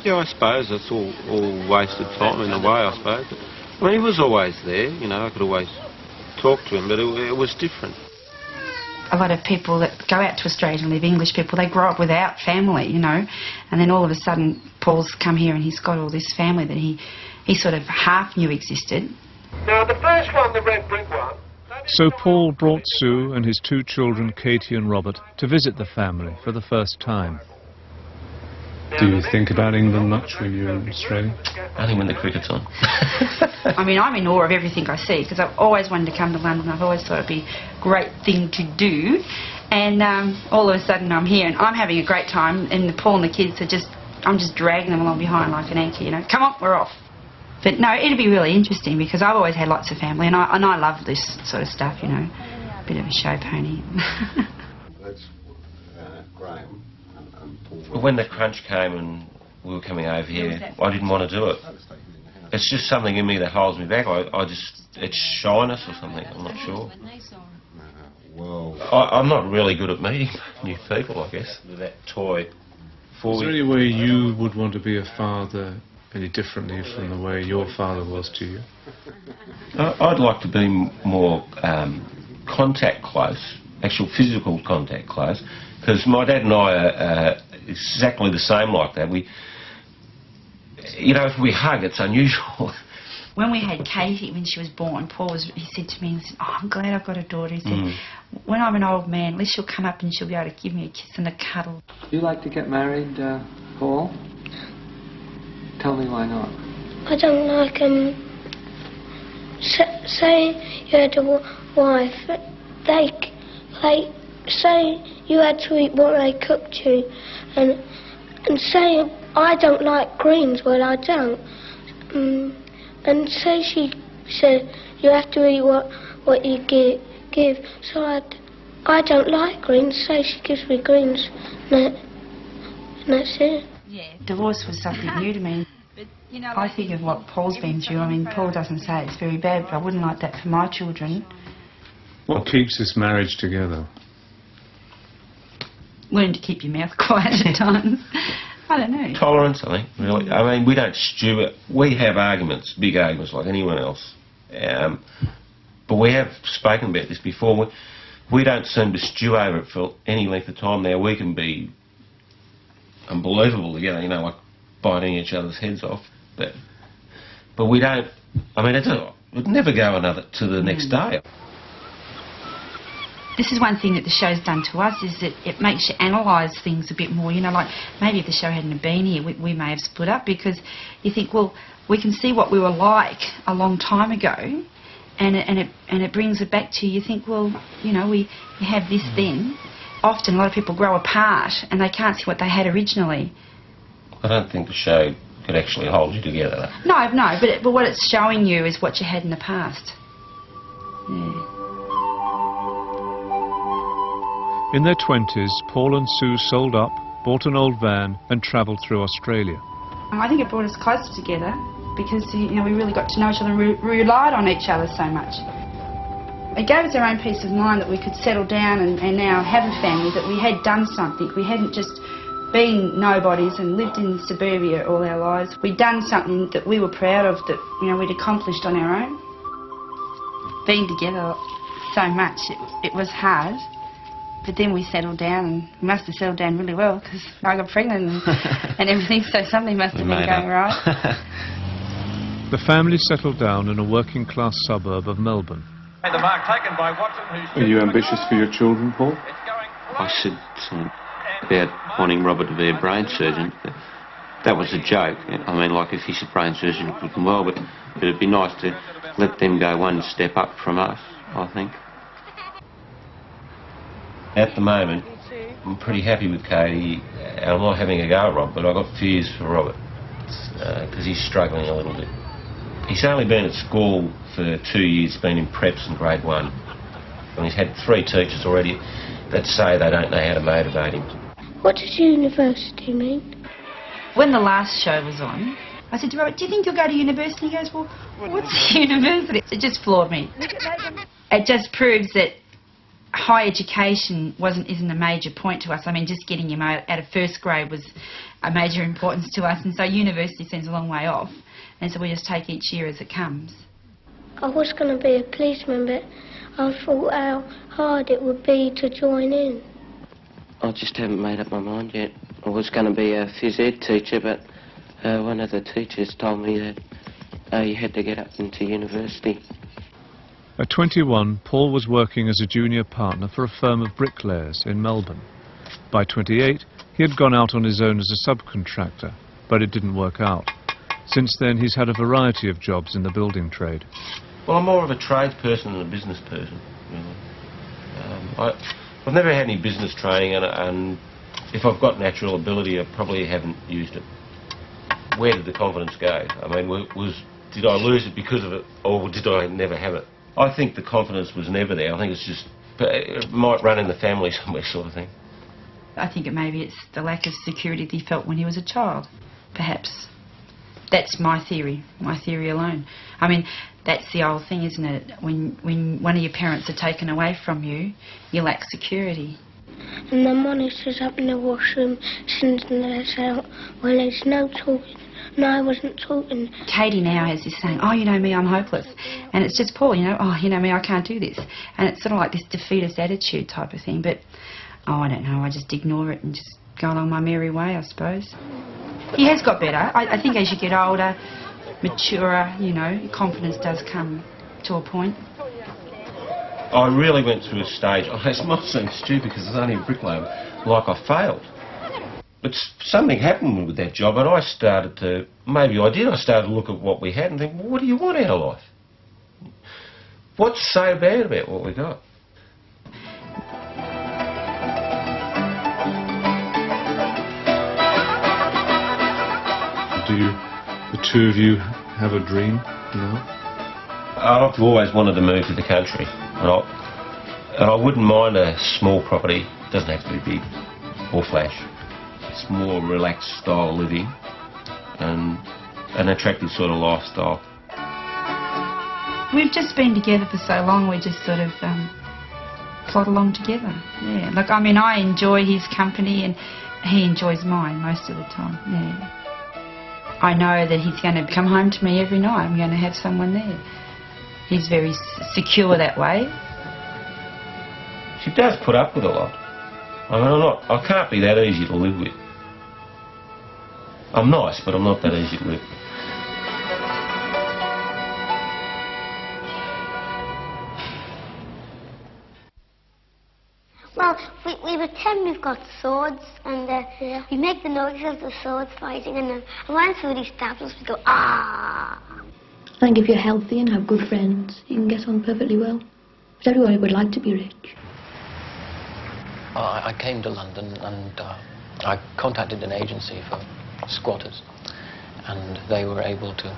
Yeah, I suppose it's all wasted time in a way, I suppose. I mean, he was always there, you know, I could always talk to him, but it was different. A lot of people that go out to Australia and live, English people, they grow up without family, you know, and then all of a sudden Paul's come here and he's got all this family that he sort of half knew existed. Now, the first one, the red brick one... So Paul brought Sue and his 2 children, Katie and Robert, to visit the family for the first time. Do you think about England much when you're in Australia? Only when the cricket's on. I mean, I'm in awe of everything I see, because I've always wanted to come to London. I've always thought it'd be a great thing to do. And all of a sudden I'm here and I'm having a great time, and Paul and the kids are just, I'm just dragging them along behind like an anchor, you know. Come on, we're off. But no, it'll be really interesting, because I've always had lots of family, and I love this sort of stuff, you know. A bit of a show pony. That's Graham. When the crunch came and we were coming over here, I didn't want to do it. It's just something in me that holds me back. It's shyness or something, I'm not sure. Well, I'm not really good at meeting new people, I guess. That toy. Is there any way you would want to be a father any differently from the way your father was to you? I'd like to be more contact close, actual physical contact close, because my dad and I are exactly the same like that. You know, if we hug, it's unusual. When we had Katie, when she was born, he said to me, "Oh, I'm glad I've got a daughter." He said, "When I'm an old man, at least she'll come up and she'll be able to give me a kiss and a cuddle." Do you like to get married, Paul? Tell me why not. I don't like, say you had a wife, they say you had to eat what they cooked you, and say I don't like greens, well I don't, and say she said you have to eat what you give, so I don't like greens, say she gives me greens, and that's it. Yeah, divorce was something new to me. I think of what Paul's been through. I mean, Paul doesn't say it's very bad, but I wouldn't like that for my children. What keeps this marriage together? Learn to keep your mouth quiet at times. I don't know. Tolerance, I think, really. I mean, we don't stew it. We have arguments, big arguments, like anyone else. But we have spoken about this before. We don't seem to stew over it for any length of time now. We can be unbelievable together, you know, like biting each other's heads off. But we don't. I mean, it would never go to the next day. This is one thing that the show's done to us, is that it makes you analyse things a bit more. You know, like maybe if the show hadn't been here, we may have split up, because you think, well, we can see what we were like a long time ago, and it brings it back to you. You think, well, you know, we have this then. Often a lot of people grow apart and they can't see what they had originally. I don't think the show could actually hold you together. No, but what it's showing you is what you had in the past. Yeah. In their 20s, Paul and Sue sold up, bought an old van and travelled through Australia. I think it brought us closer together, because, you know, we really got to know each other and we relied on each other so much. It gave us our own peace of mind that we could settle down and now have a family, that we had done something. We hadn't just been nobodies and lived in suburbia all our lives. We'd done something that we were proud of, that, you know, we'd accomplished on our own. Being together so much, it was hard. But then we settled down, and we must have settled down really well, because I got pregnant and everything, so something must have been going right. The family settled down in a working-class suburb of Melbourne. The mark taken by Watson, Are you ambitious for your children, Paul? I said something about wanting Robert to be a brain surgeon. That was a joke. I mean, like, if he's a brain surgeon, it could well, but it'd be nice to let them go one step up from us, I think. At the moment, I'm pretty happy with Katie, and I'm not having a go at Rob, but I've got fears for Robert, because he's struggling a little bit. He's only been at school for 2 years, been in preps in grade 1, and he's had 3 teachers already that say they don't know how to motivate him. What does university mean? When the last show was on, I said to Robert, do you think you'll go to university? He goes, well, what's university? It just floored me. It just proves that high education isn't a major point to us. I mean, just getting him out of first grade was a major importance to us, and so university seems a long way off, and so we just take each year as it comes. I was going to be a policeman, but I thought how hard it would be to join in. I just haven't made up my mind yet. I was going to be a phys ed teacher, but one of the teachers told me that you had to get up into university. At 21, Paul was working as a junior partner for a firm of bricklayers in Melbourne. By 28, he had gone out on his own as a subcontractor, but it didn't work out. Since then, he's had a variety of jobs in the building trade. Well, I'm more of a tradesperson than a business person, really. I've never had any business training, and if I've got natural ability, I probably haven't used it. Where did the confidence go? I mean, did I lose it because of it, or did I never have it? I think the confidence was never there. I think it's just, it might run in the family somewhere, sort of thing. I think maybe it's the lack of security that he felt when he was a child, perhaps. That's my theory alone. I mean, that's the old thing, isn't it? When one of your parents are taken away from you, you lack security. And the monitor's up in the washroom, sending us out. Well, there's no talking. No, I wasn't talking. Katie now has this saying, oh, you know me, I'm hopeless. And it's just Paul, oh, you know me, I can't do this. And it's sort of like this defeatist attitude type of thing. But, oh, I don't know, I just ignore it and just go along my merry way, I suppose. He has got better. I think as you get older, maturer, confidence does come to a point. I really went through a stage, it might seem stupid because it's only a bricklayer, like I failed. But something happened with that job, and I started to look at what we had and think, well, what do you want out of life? What's so bad about what we got? Do the two of you have a dream now? I've always wanted to move to the country, and I wouldn't mind a small property. It doesn't have to be big or flash. It's more relaxed style of living and an attractive sort of lifestyle. We've just been together for so long, we just sort of plod along together. Yeah, like, I mean, I enjoy his company and he enjoys mine most of the time, yeah. I know that he's going to come home to me every night. I'm going to have someone there. He's very secure that way. She does put up with a lot. I mean, I can't be that easy to live with. I'm nice, but I'm not that easy to live with. Well, we pretend we've got swords, and we make the noises of the swords fighting, and when somebody stabs us, we go, ah! I think if you're healthy and have good friends, you can get on perfectly well. But everybody would like to be rich. I came to London and I contacted an agency for squatters, and they were able to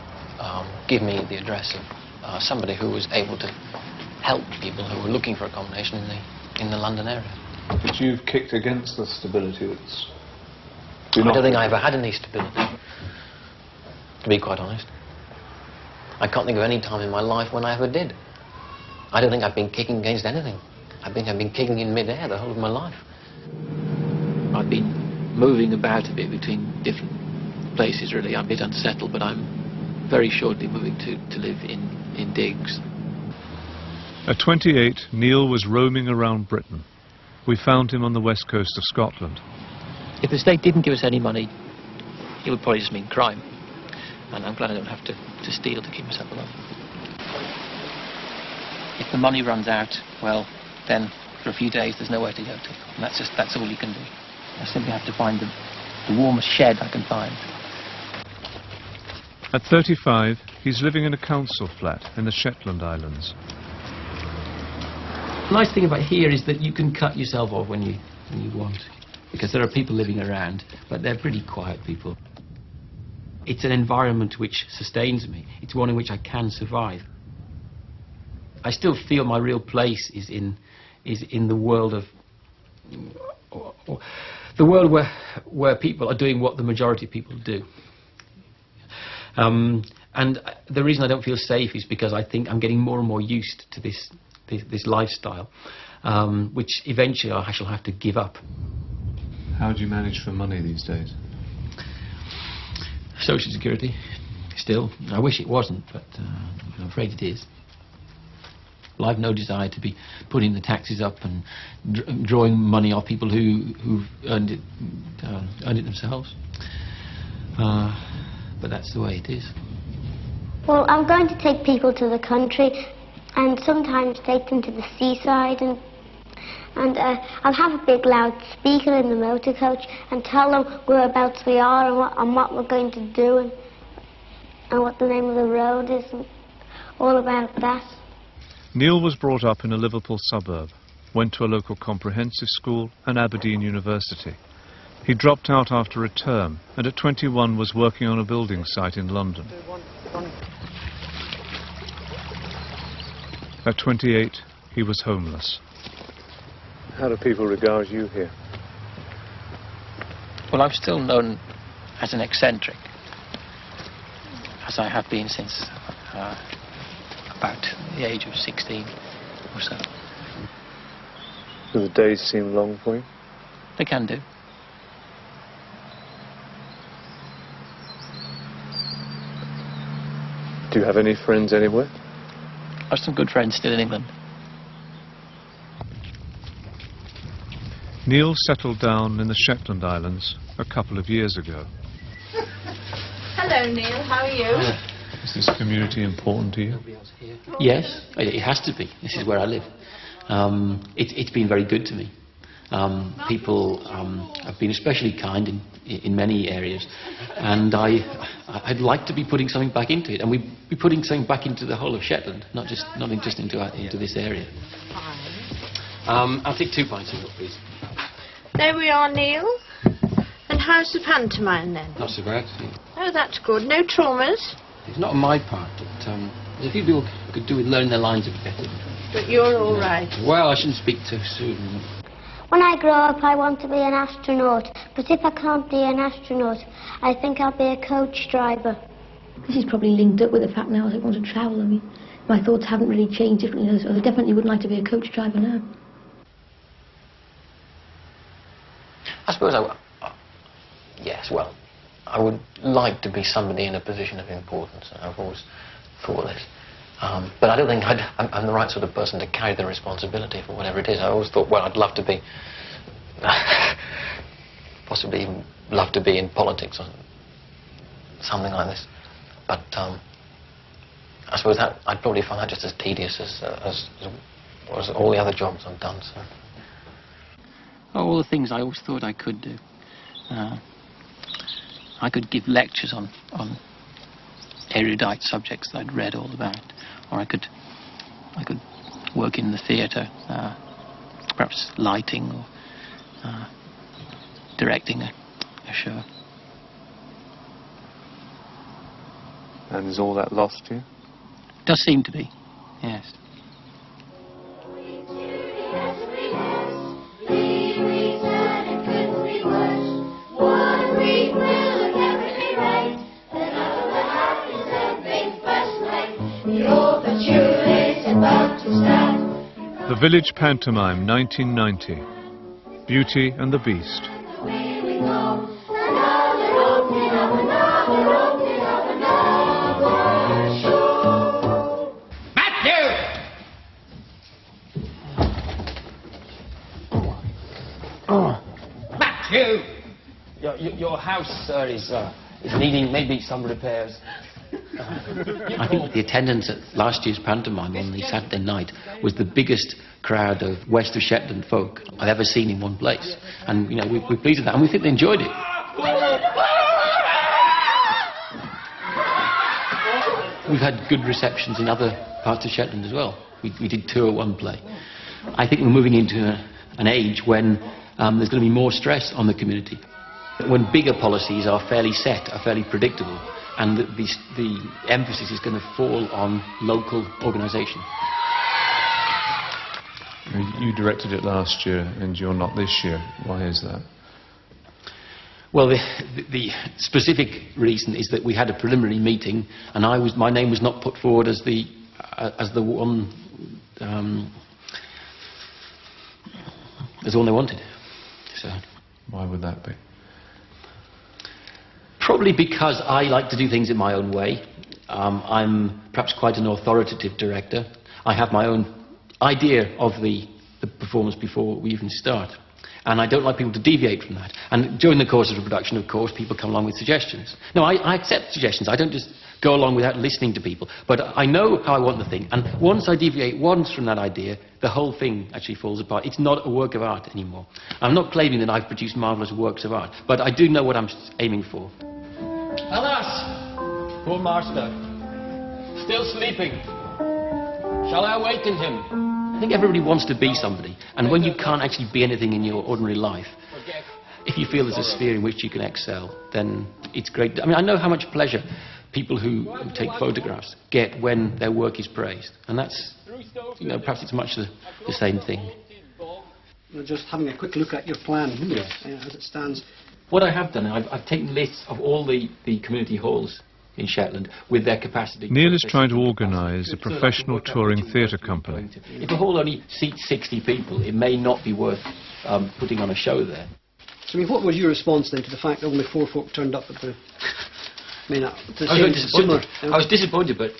give me the address of somebody who was able to help people who were looking for accommodation in the London area. But you've kicked against the stability that's... I don't think I ever had any stability, to be quite honest. I can't think of any time in my life when I ever did. I don't think I've been kicking against anything. I think I've been kicking in mid-air the whole of my life. I've been moving about a bit between different places, really. I'm a bit unsettled, but I'm very shortly moving to live in digs. At 28, Neil was roaming around Britain. We found him on the west coast of Scotland. If the state didn't give us any money, it would probably just mean crime. And I'm glad I don't have to steal to keep myself alive. If the money runs out, well, then for a few days there's nowhere to go to. And that's all you can do. I simply have to find the warmest shed I can find. At 35, he's living in a council flat in the Shetland Islands. The nice thing about here is that you can cut yourself off when you want, because there are people living around, but they're pretty quiet people. It's an environment which sustains me. It's one in which I can survive. I still feel my real place is in the world of, or the world where people are doing what the majority of people do. And the reason I don't feel safe is because I think I'm getting more and more used to this lifestyle, which eventually I shall have to give up. How do you manage for money these days? Social Security, still. I wish it wasn't, but I'm afraid it is. Well, I've no desire to be putting the taxes up and drawing money off people who've earned it themselves. But that's the way it is. Well, I'm going to take people to the country and sometimes take them to the seaside, and I'll have a big loud speaker in the motor coach and tell them whereabouts we are and what we're going to do and what the name of the road is and all about that. Neil was brought up in a Liverpool suburb, went to a local comprehensive school and Aberdeen University. He dropped out after a term and at 21 was working on a building site in London. At 28, he was homeless. How do people regard you here? Well, I'm still known as an eccentric, as I have been since about the age of 16 or so. Do the days seem long for you? They can do. Do you have any friends anywhere? I have some good friends still in England. Neil settled down in the Shetland Islands a couple of years ago. Hello, Neil. How are you? Is this community important to you? Yes, it has to be. This is where I live. It's been very good to me. People have been especially kind in many areas, and I'd like to be putting something back into it, and we'd be putting something back into the whole of Shetland, not just into this area. I'll take 2 pints of milk, please. There we are, Neil. And how's the pantomime then? Not so bad. Oh, that's good. No traumas? It's not on my part, but there's a few people could do with learning their lines a bit better. But you're all right. Well, I shouldn't speak too soon. When I grow up, I want to be an astronaut. But if I can't be an astronaut, I think I'll be a coach driver. This is probably linked up with the fact now I want to travel. I mean, my thoughts haven't really changed differently. So I definitely would like to be a coach driver now. I suppose yes, well, I would like to be somebody in a position of importance. I've always thought this. But I don't think I'm the right sort of person to carry the responsibility for whatever it is. I always thought, well, I'd love to be, possibly even love to be in politics or something like this. But I suppose that I'd probably find that just as tedious as all the other jobs I've done. So. All the things I always thought I could do. I could give lectures on erudite subjects that I'd read all about, or I could work in the theatre, perhaps lighting or directing a show. And is all that lost to you? Does seem to be, yes. The Village Pantomime, 1990. Beauty and the Beast. Matthew! Your house, sir, is needing maybe some repairs. I think the attendance at last year's pantomime on the Saturday night was the biggest crowd of West of Shetland folk I've ever seen in one place. And, you know, we're pleased with that, and we think they enjoyed it. We've had good receptions in other parts of Shetland as well. We did tour one play. I think we're moving into an age when there's going to be more stress on the community. When bigger policies are fairly set, are fairly predictable, and the emphasis is going to fall on local organisation. You directed it last year and you're not this year. Why is that? Well, the specific reason is that we had a preliminary meeting, and my name was not put forward as the one they wanted. So why would that be? Probably because I like to do things in my own way. I'm perhaps quite an authoritative director. I have my own idea of the performance before we even start. And I don't like people to deviate from that. And during the course of the production, of course, people come along with suggestions. No, I accept suggestions. I don't just go along without listening to people. But I know how I want the thing. And once I deviate once from that idea, the whole thing actually falls apart. It's not a work of art anymore. I'm not claiming that I've produced marvellous works of art, but I do know what I'm aiming for. Alas, poor master, still sleeping. Shall I awaken him? I think everybody wants to be somebody, and when you can't actually be anything in your ordinary life, if you feel there's a sphere in which you can excel, then it's great. I mean, I know how much pleasure people who take photographs get when their work is praised, and that's, you know, perhaps it's much the same thing. Just having a quick look at your plan, as it stands. What I have done, I've taken lists of all the community halls in Shetland with their capacity. Neil is trying to organise a professional touring theatre company. If a hall only seats 60 people, it may not be worth putting on a show there. So, I mean, what was your response then to the fact that only 4 folk turned up at the... I was disappointed, but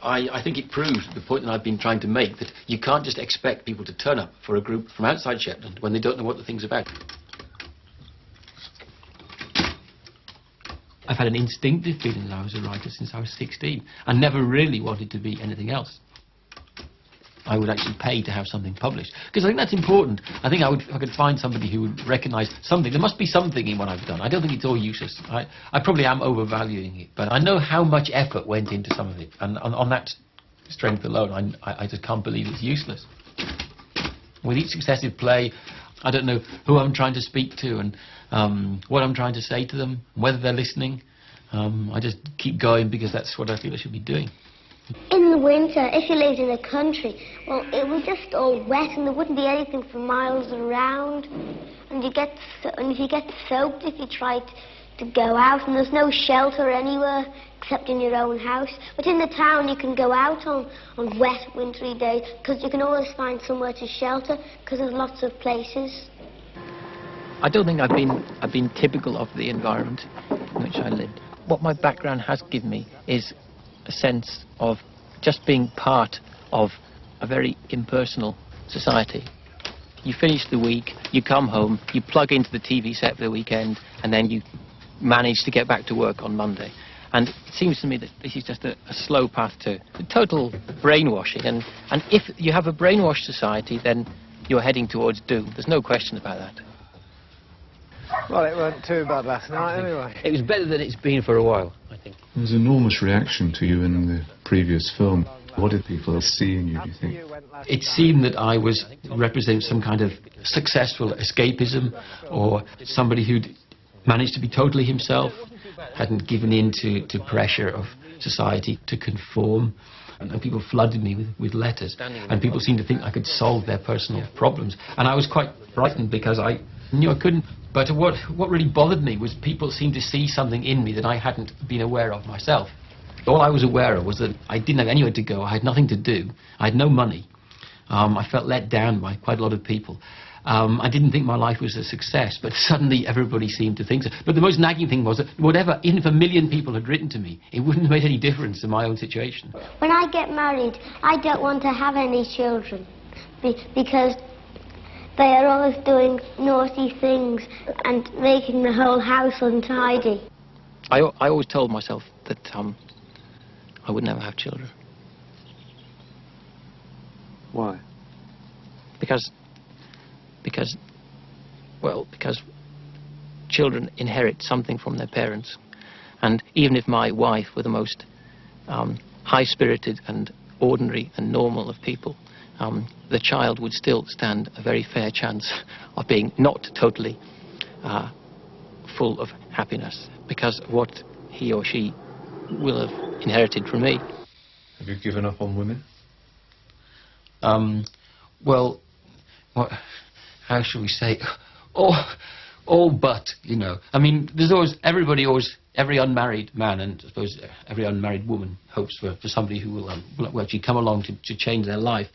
I think it proved the point that I've been trying to make, that you can't just expect people to turn up for a group from outside Shetland when they don't know what the thing's about. I've had an instinctive feeling that I was a writer since I was 16. I never really wanted to be anything else. I would actually pay to have something published, because I think that's important. I think if I could find somebody who would recognise something. There must be something in what I've done. I don't think it's all useless. I probably am overvaluing it, but I know how much effort went into some of it, and on that strength alone, I just can't believe it's useless. With each successive play, I don't know who I'm trying to speak to and what I'm trying to say to them, whether they're listening. I just keep going because that's what I feel I should be doing. In the winter, if you lived in the country, well, it was just all wet and there wouldn't be anything for miles around. And if you get soaked if you tried to go out, and there's no shelter anywhere except in your own house. But in the town you can go out on wet, wintry days because you can always find somewhere to shelter because there's lots of places. I don't think I've been typical of the environment in which I lived. What my background has given me is a sense of just being part of a very impersonal society. You finish the week, you come home, you plug into the TV set for the weekend, and then you manage to get back to work on Monday. And it seems to me that this is just a slow path to total brainwashing. And if you have a brainwashed society, then you're heading towards doom. There's no question about that. Well, it weren't too bad last night, anyway. It was better than it's been for a while, I think. There was enormous reaction to you in the previous film. What did people see in you, do you think? It seemed that I was representing some kind of successful escapism, or somebody who'd managed to be totally himself, hadn't given in to pressure of society to conform. And people flooded me with letters, and people seemed to think I could solve their personal problems. And I was quite frightened because I knew I couldn't. But what really bothered me was people seemed to see something in me that I hadn't been aware of myself. All I was aware of was that I didn't have anywhere to go, I had nothing to do, I had no money. I felt let down by quite a lot of people. I didn't think my life was a success, but suddenly everybody seemed to think so. But the most nagging thing was that whatever, even if 1 million people had written to me, it wouldn't have made any difference in my own situation. When I get married, I don't want to have any children because they are always doing naughty things and making the whole house untidy. I always told myself that I would never have children. Why? Because children inherit something from their parents. And even if my wife were the most high-spirited and ordinary and normal of people, the child would still stand a very fair chance of being not totally full of happiness, because of what he or she will have inherited from me. Have you given up on women? Well, how shall we say? Oh, all but, you know. I mean, there's always, every unmarried man, and I suppose every unmarried woman hopes for somebody who will actually come along to change their life.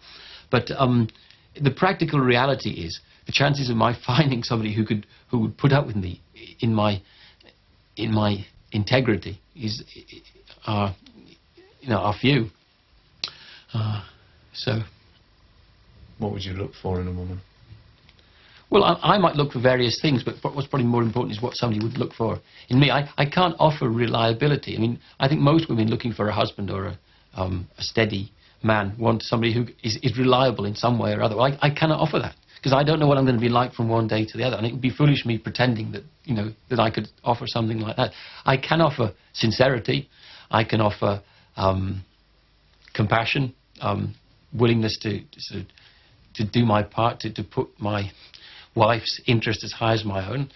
But the practical reality is, the chances of my finding somebody who would put up with me in my integrity are few. So, what would you look for in a woman? Well, I might look for various things, but what's probably more important is what somebody would look for in me. I can't offer reliability. I mean, I think most women looking for a husband or a steady man want somebody who is reliable in some way or other. Well, I cannot offer that, because I don't know what I'm going to be like from one day to the other, and it would be foolish me pretending that, you know, that I could offer something like that. I can offer sincerity. I can offer compassion, willingness to do my part, to put my wife's interest as high as my own.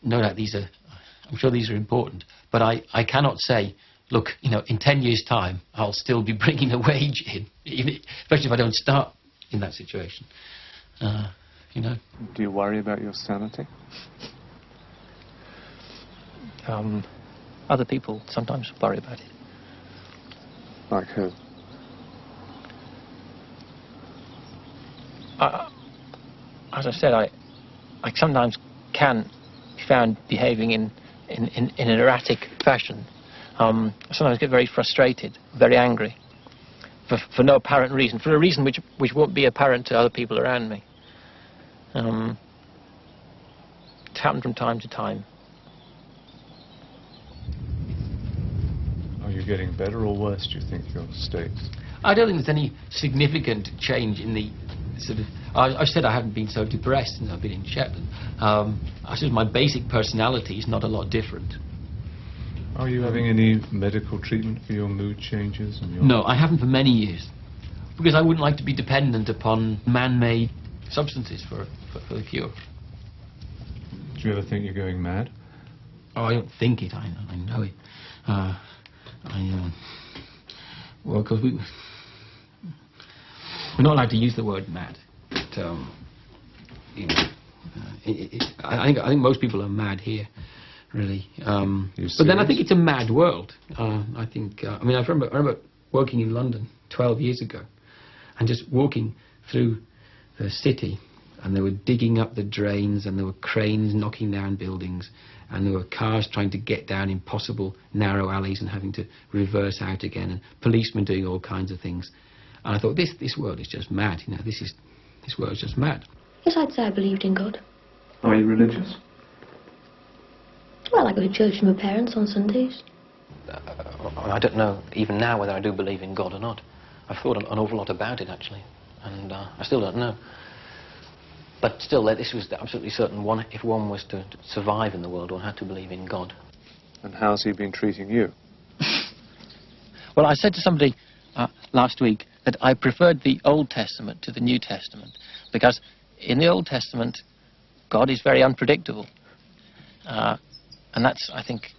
No doubt I'm sure these are important, but I cannot say, look, you know, in 10 years' time, I'll still be bringing a wage in, especially if I don't start in that situation. You know. Do you worry about your sanity? Other people sometimes worry about it. Like who? As I said, I sometimes can be found behaving in an erratic fashion. I sometimes get very frustrated, very angry, for no apparent reason, for a reason which won't be apparent to other people around me. It's happened from time to time. Are you getting better or worse, do you think, your state? I don't think there's any significant change in the sort of... I said I haven't been so depressed since I've been in Shetland. I suppose my basic personality is not a lot different. Are you having any medical treatment for your mood changes? And your... No, I haven't for many years, because I wouldn't like to be dependent upon man-made substances for the cure. Do you ever think you're going mad? Oh, I don't think it, I know it. Well, because we're not allowed to use the word mad. But, you know, I think most people are mad here, really. But then I think it's a mad world. I think. I mean, I remember working in London 12 years ago, and just walking through the city, and they were digging up the drains, and there were cranes knocking down buildings, and there were cars trying to get down impossible narrow alleys and having to reverse out again, and policemen doing all kinds of things. And I thought, this world is just mad. You know, this world is just mad. Yes, I'd say I believed in God. Are you religious? Well, I go to church with my parents on Sundays. I don't know even now whether I do believe in God or not. I've thought an awful lot about it, actually, and I still don't know. But still, this was absolutely certain. If one was to survive in the world, one had to believe in God. And how's he been treating you? Well, I said to somebody last week that I preferred the Old Testament to the New Testament, because in the Old Testament, God is very unpredictable. And that's, I think,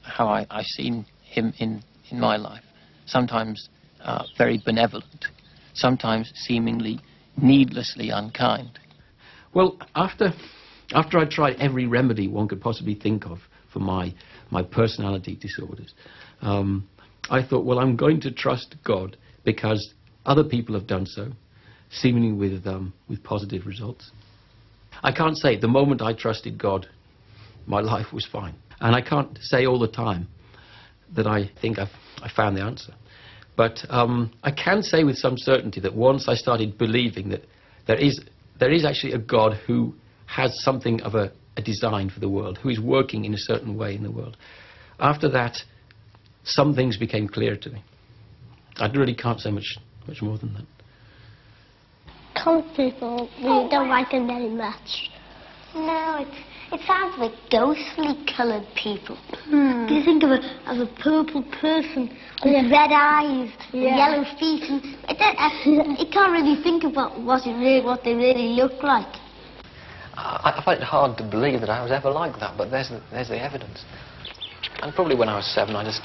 how I've seen him in my life. Sometimes very benevolent, sometimes seemingly needlessly unkind. Well, after I tried every remedy one could possibly think of for my personality disorders, I thought, well, I'm going to trust God because other people have done so, seemingly with positive results. I can't say the moment I trusted God, my life was fine. And I can't say all the time that I think I found the answer. But I can say with some certainty that once I started believing that there is actually a God who has something of a design for the world, who is working in a certain way in the world. After that, some things became clear to me. I really can't say much more than that. Coloured people really don't like them very much. No, it sounds like ghostly coloured people. Do you think of a purple person with red eyes, and yellow feet, and you can't really think about what they really look like. I find it hard to believe that I was ever like that, but there's the evidence. And probably when I was 7, I just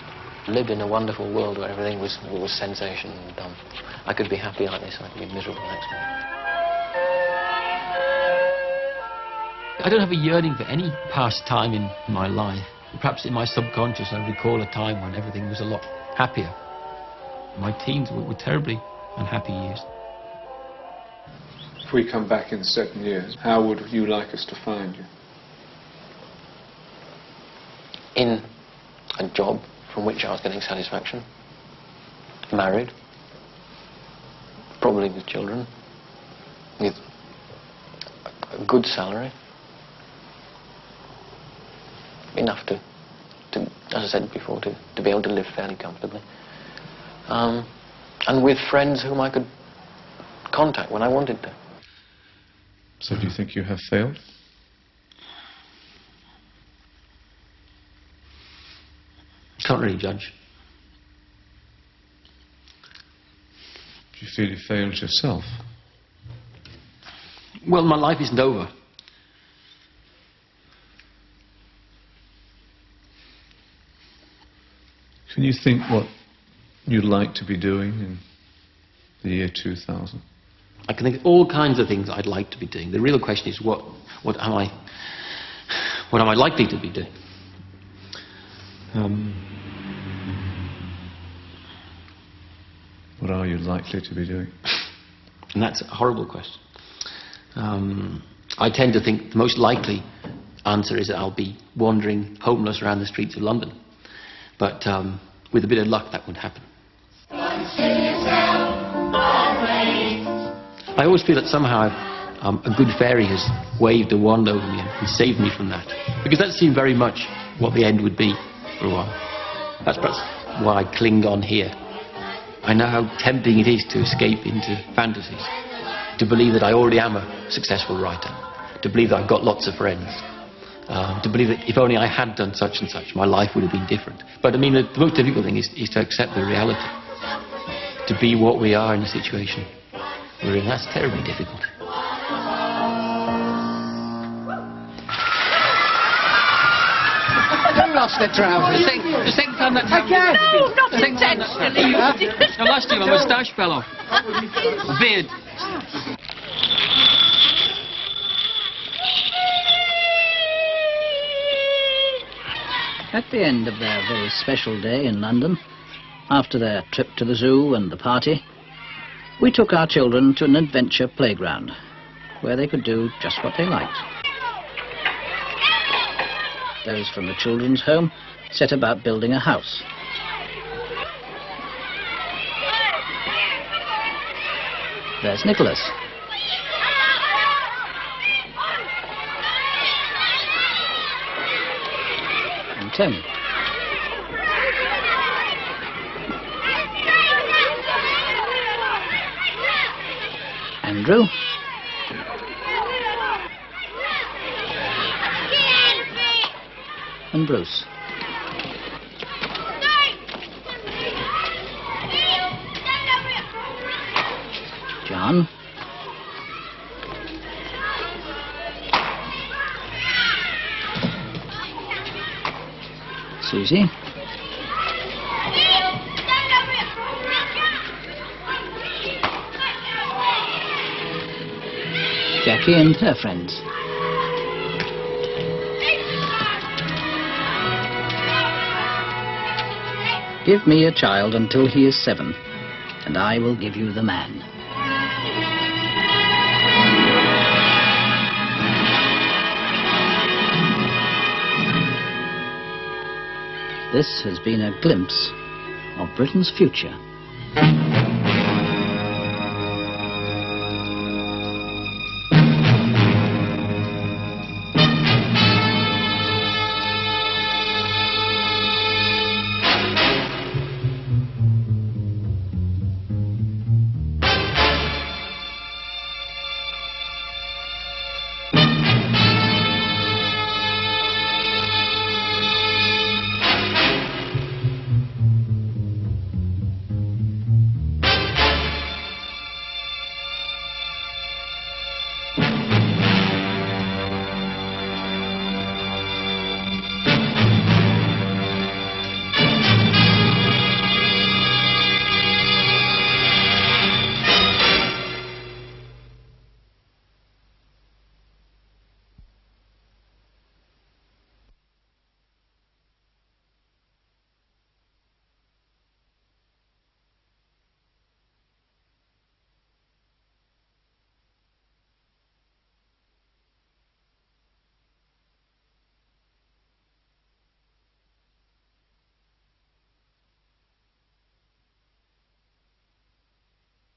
lived in a wonderful world where everything was sensation and dumb. I could be happy like this, and I could be miserable next minute. I don't have a yearning for any past time in my life. Perhaps in my subconscious I recall a time when everything was a lot happier. My teens were terribly unhappy years. If we come back in 7 years, how would you like us to find you? In a job from which I was getting satisfaction, married, probably with children, with a good salary, enough to as I said before, to be able to live fairly comfortably, and with friends whom I could contact when I wanted to. So do you think you have failed? Can't really judge. Do you feel you failed yourself? Well, my life isn't over. Can you think what you'd like to be doing in the year 2000? I can think of all kinds of things I'd like to be doing. The real question is what am I likely to be doing? What are you likely to be doing? And that's a horrible question. I tend to think the most likely answer is that I'll be wandering homeless around the streets of London. But with a bit of luck, that would happen. I always feel that somehow a good fairy has waved a wand over me and saved me from that. Because that seemed very much what the end would be for a while. That's perhaps why I cling on here. I know how tempting it is to escape into fantasies, to believe that I already am a successful writer, to believe that I've got lots of friends, to believe that if only I had done such and such, my life would have been different. But I mean, the most difficult thing is to accept the reality, to be what we are in a situation we're in. That's terribly difficult. Who lost their trousers? The second time that happened. Again? No, not intentionally. No, last year my moustache fell off. A beard. At the end of their very special day in London, after their trip to the zoo and the party, we took our children to an adventure playground, where they could do just what they liked. Those from the children's home set about building a house. There's Nicholas. And Tim. Andrew. And Bruce. John. Susie. Jackie and her friends. Give me a child until he is 7, and I will give you the man. This has been a glimpse of Britain's future.